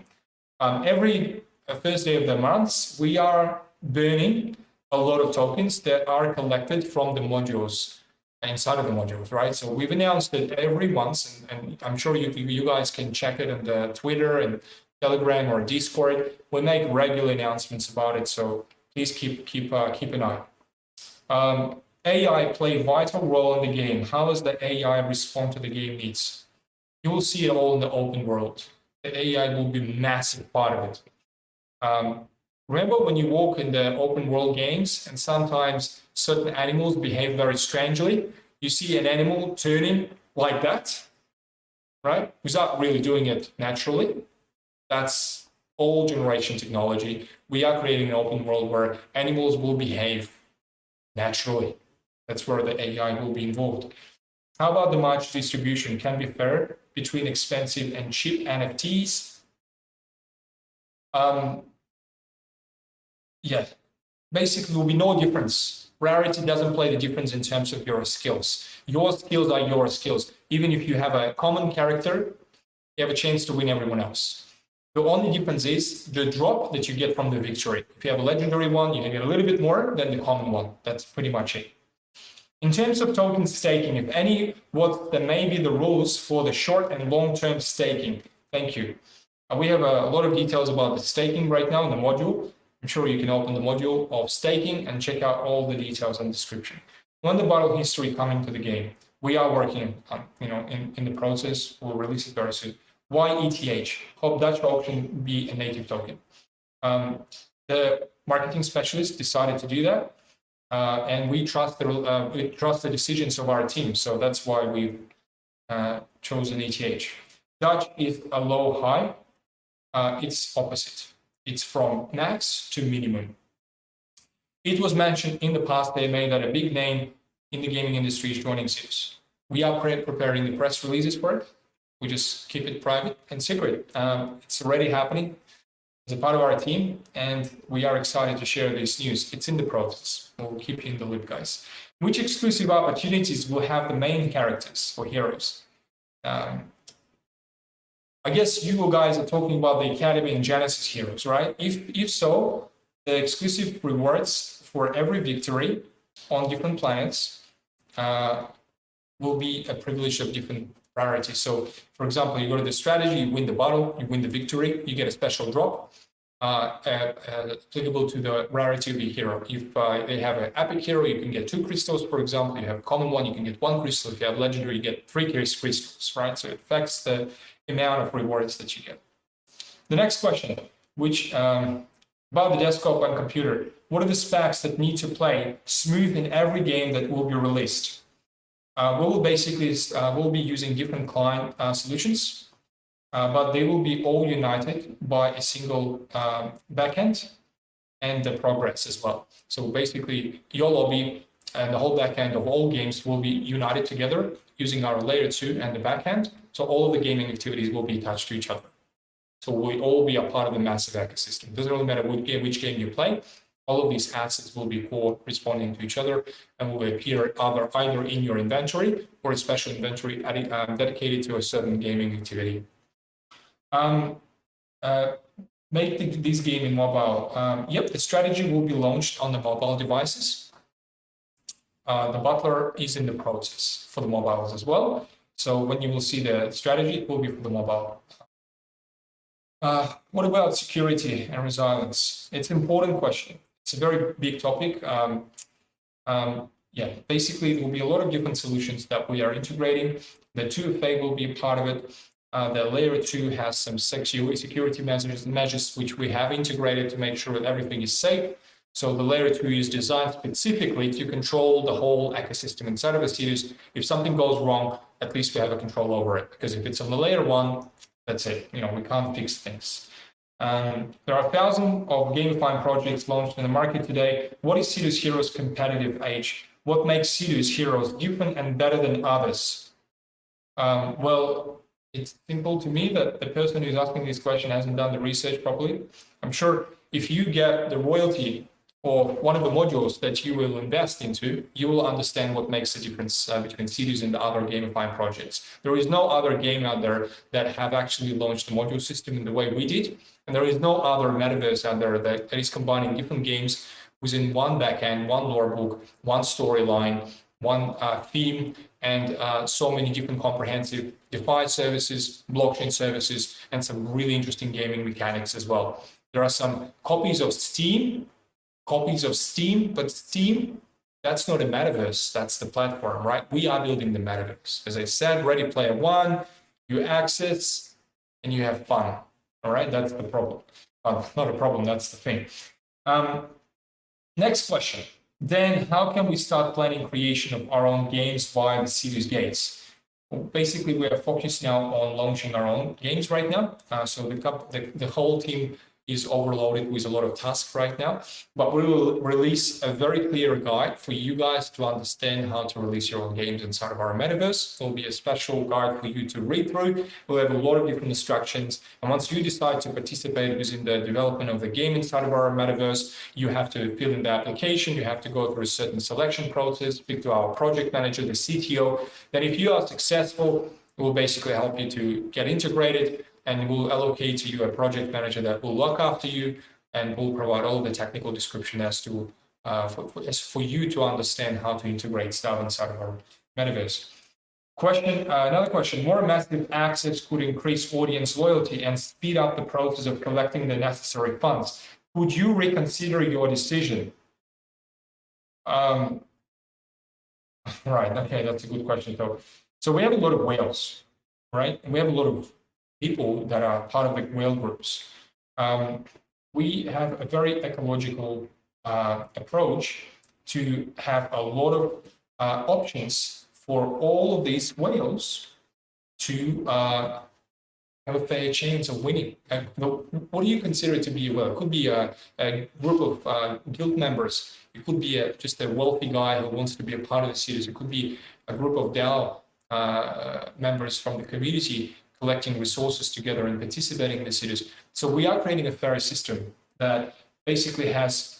Every first day of the month, we are burning a lot of tokens that are collected from the modules, inside of the modules, right? So we've announced it every month, and I'm sure you guys can check it on the Twitter and Telegram or Discord. We make regular announcements about it, so please keep an eye. AI play a vital role in the game. How does the AI respond to the game needs? You will see it all in the open world. The AI will be a massive part of it. Remember when you walk in the open world games and sometimes certain animals behave very strangely? You see an animal turning like that, right? Without really doing it naturally. That's old generation technology. We are creating an open world where animals will behave naturally. That's where the AI will be involved. How about the margin distribution? Can be fair between expensive and cheap NFTs? Yeah, basically, will be no difference. Rarity doesn't play the difference in terms of your skills. Your skills are your skills. Even if you have a common character, you have a chance to win everyone else. The only difference is the drop that you get from the victory. If you have a legendary one, you can get a little bit more than the common one. That's pretty much it. In terms of token staking, if any, what there may be the rules for the short and long-term staking. Thank you. We have a lot of details about the staking right now in the module. I'm sure you can open the module of staking and check out all the details and description. When the battle history coming to the game, we are working on, in the process. We'll release it very soon. Why ETH? Hope Dutch auction be a native token. The marketing specialist decided to do that, and we trust the decisions of our team. So that's why we've chosen ETH. Dutch is a low high. It's opposite. It's from max to minimum. It was mentioned in the past they made that a big name in the gaming industry is joining SIDUS. We are preparing the press releases for it. We just keep it private and secret. It's already happening as a part of our team, and we are excited to share this news. It's in the process. We'll keep you in the loop, guys. Which exclusive opportunities will have the main characters or heroes? I guess you guys are talking about the Academy and Genesis heroes, right? If so, the exclusive rewards for every victory on different planets will be a privilege of different rarities. So, for example, you go to the strategy, you win the battle, you win the victory, you get a special drop applicable to the rarity of the hero. If they have an epic hero, you can get 2 crystals, for example. You have a common one, you can get 1 crystal. If you have legendary, you get 3 crystals, right? So it affects the amount of rewards that you get. The next question, which about the desktop and computer, what are the specs that need to play smooth in every game that will be released? We'll be using different client solutions, but they will be all united by a single backend and the progress as well. So basically, your lobby and the whole backend of all games will be united together using our layer 2 and the backend. So all of the gaming activities will be attached to each other. So we'll all be a part of the massive ecosystem. It doesn't really matter which game you play. All of these assets will be corresponding to each other and will appear either in your inventory or a special inventory dedicated to a certain gaming activity. Make this game in mobile. Yep, the strategy will be launched on the mobile devices. The butler is in the process for the mobiles as well. So when you will see the strategy, it will be for the mobile. What about security and resilience? It's an important question. It's a very big topic. Yeah, basically, there will be a lot of different solutions that we are integrating. The 2FA will be a part of it. The layer 2 has some security measures which we have integrated to make sure that everything is safe. So the layer 2 is designed specifically to control the whole ecosystem inside of a SIDUS. If something goes wrong, at least we have a control over it. Because if it's on the layer 1, that's it. We can't fix things. There are thousands of gamifying projects launched in the market today. What is SIDUS Heroes' competitive edge? What makes SIDUS Heroes different and better than others? Well, it's simple to me that the person who's asking this question hasn't done the research properly. I'm sure if you get the royalty of one of the modules that you will invest into, you will understand what makes the difference between SIDUS and the other gamifying projects. There is no other game out there that have actually launched a module system in the way we did. And there is no other metaverse out there that is combining different games within one backend, one lore book, one storyline, one theme, and so many different comprehensive DeFi services, blockchain services, and some really interesting gaming mechanics as well. There are some copies of Steam, but Steam, that's not a metaverse, that's the platform, right? We are building the metaverse. As I said, Ready Player One, you access and you have fun, all right? That's the problem. Not a problem, that's the thing. Next question. Then how can we start planning creation of our own games via the SIDUS Gates? Well, basically, we are focused now on launching our own games right now. So the whole team is overloaded with a lot of tasks right now, but we will release a very clear guide for you guys to understand how to release your own games inside of our metaverse. There will be a special guide for you to read through. We'll have a lot of different instructions, and once you decide to participate within the development of the game inside of our metaverse, you have to fill in the application, you have to go through a certain selection process, speak to our project manager, the CTO. Then if you are successful, we'll basically help you to get integrated, and we'll allocate to you a project manager that will look after you and will provide all the technical description as to for you to understand how to integrate stuff inside of our metaverse. Another question, more massive access could increase audience loyalty and speed up the process of collecting the necessary funds. Would you reconsider your decision? Right, okay, that's a good question though. So we have a lot of whales, right? And we have a lot of people that are part of the whale groups. We have a very ecological approach to have a lot of options for all of these whales to have a fair chance of winning. What do you consider to be a whale? It could be a group of guild members. It could be just a wealthy guy who wants to be a part of the SIDUS. It could be a group of DAO members from the community collecting resources together and participating in the SIDUS. So we are creating a fair system that basically has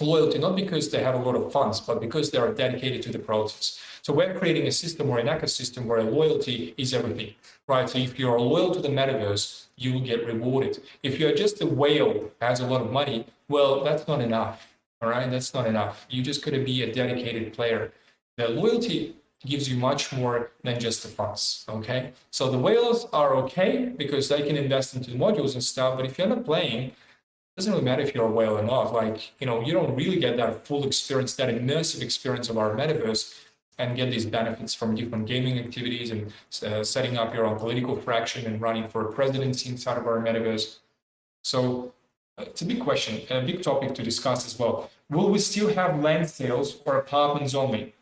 loyalty, not because they have a lot of funds, but because they are dedicated to the process. So we're creating a system or an ecosystem where loyalty is everything, right? So if you're loyal to the metaverse, you will get rewarded. If you're just a whale who has a lot of money, well, that's not enough, all right? That's not enough. You just got to be a dedicated player. The loyalty gives you much more than just the funds, okay? So the whales are okay because they can invest into the modules and stuff, but if you're not playing, it doesn't really matter if you're a whale or not. Like, you know, you don't really get that full experience, that immersive experience of our metaverse and get these benefits from different gaming activities and setting up your own political fraction and running for a presidency inside of our metaverse. So it's a big question, a big topic to discuss as well. Will we still have land sales or apartments only?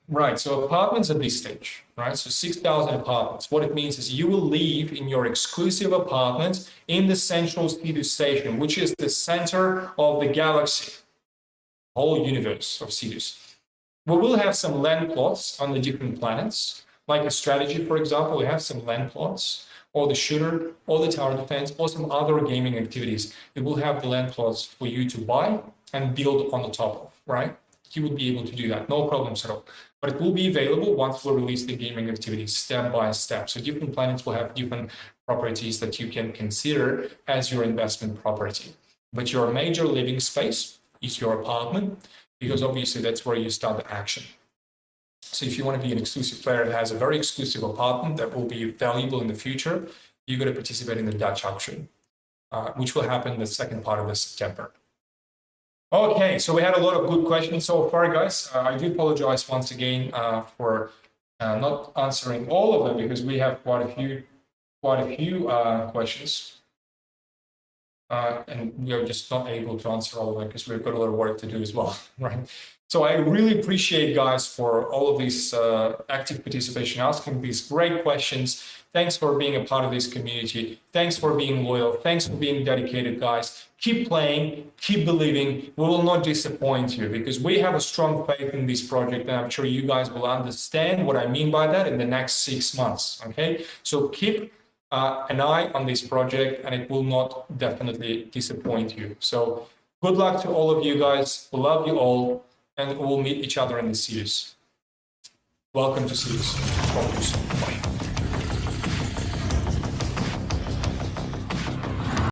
Right, so apartments at this stage, right? So 6,000 apartments. What it means is you will live in your exclusive apartments in the Central Station, which is the center of the galaxy, whole universe of SIDUS. We will have some land plots on the different planets, like a strategy, for example, we have some land plots, or the shooter, or the tower defense, or some other gaming activities. It will have the land plots for you to buy and build on the top of, right? You would be able to do that, no problems at all. But it will be available once we release the gaming activities step by step. So different planets will have different properties that you can consider as your investment property. But your major living space is your apartment, because obviously that's where you start the action. So if you want to be an exclusive player that has a very exclusive apartment that will be valuable in the future, you're going to participate in the Dutch auction, which will happen in the second part of September. Okay, so we had a lot of good questions so far, guys. I do apologize once again for not answering all of them because we have quite a few questions, and we are just not able to answer all of them because we've got a lot of work to do as well, right? So I really appreciate, guys, for all of this active participation, asking these great questions. Thanks for being a part of this community. Thanks for being loyal. Thanks for being dedicated, guys. Keep playing, keep believing. We will not disappoint you because we have a strong faith in this project, and I'm sure you guys will understand what I mean by that in the next 6 months, okay? So keep an eye on this project, and it will not definitely disappoint you. So good luck to all of you guys. We love you all, and we'll meet each other in the SIDUS. Welcome to SIDUS.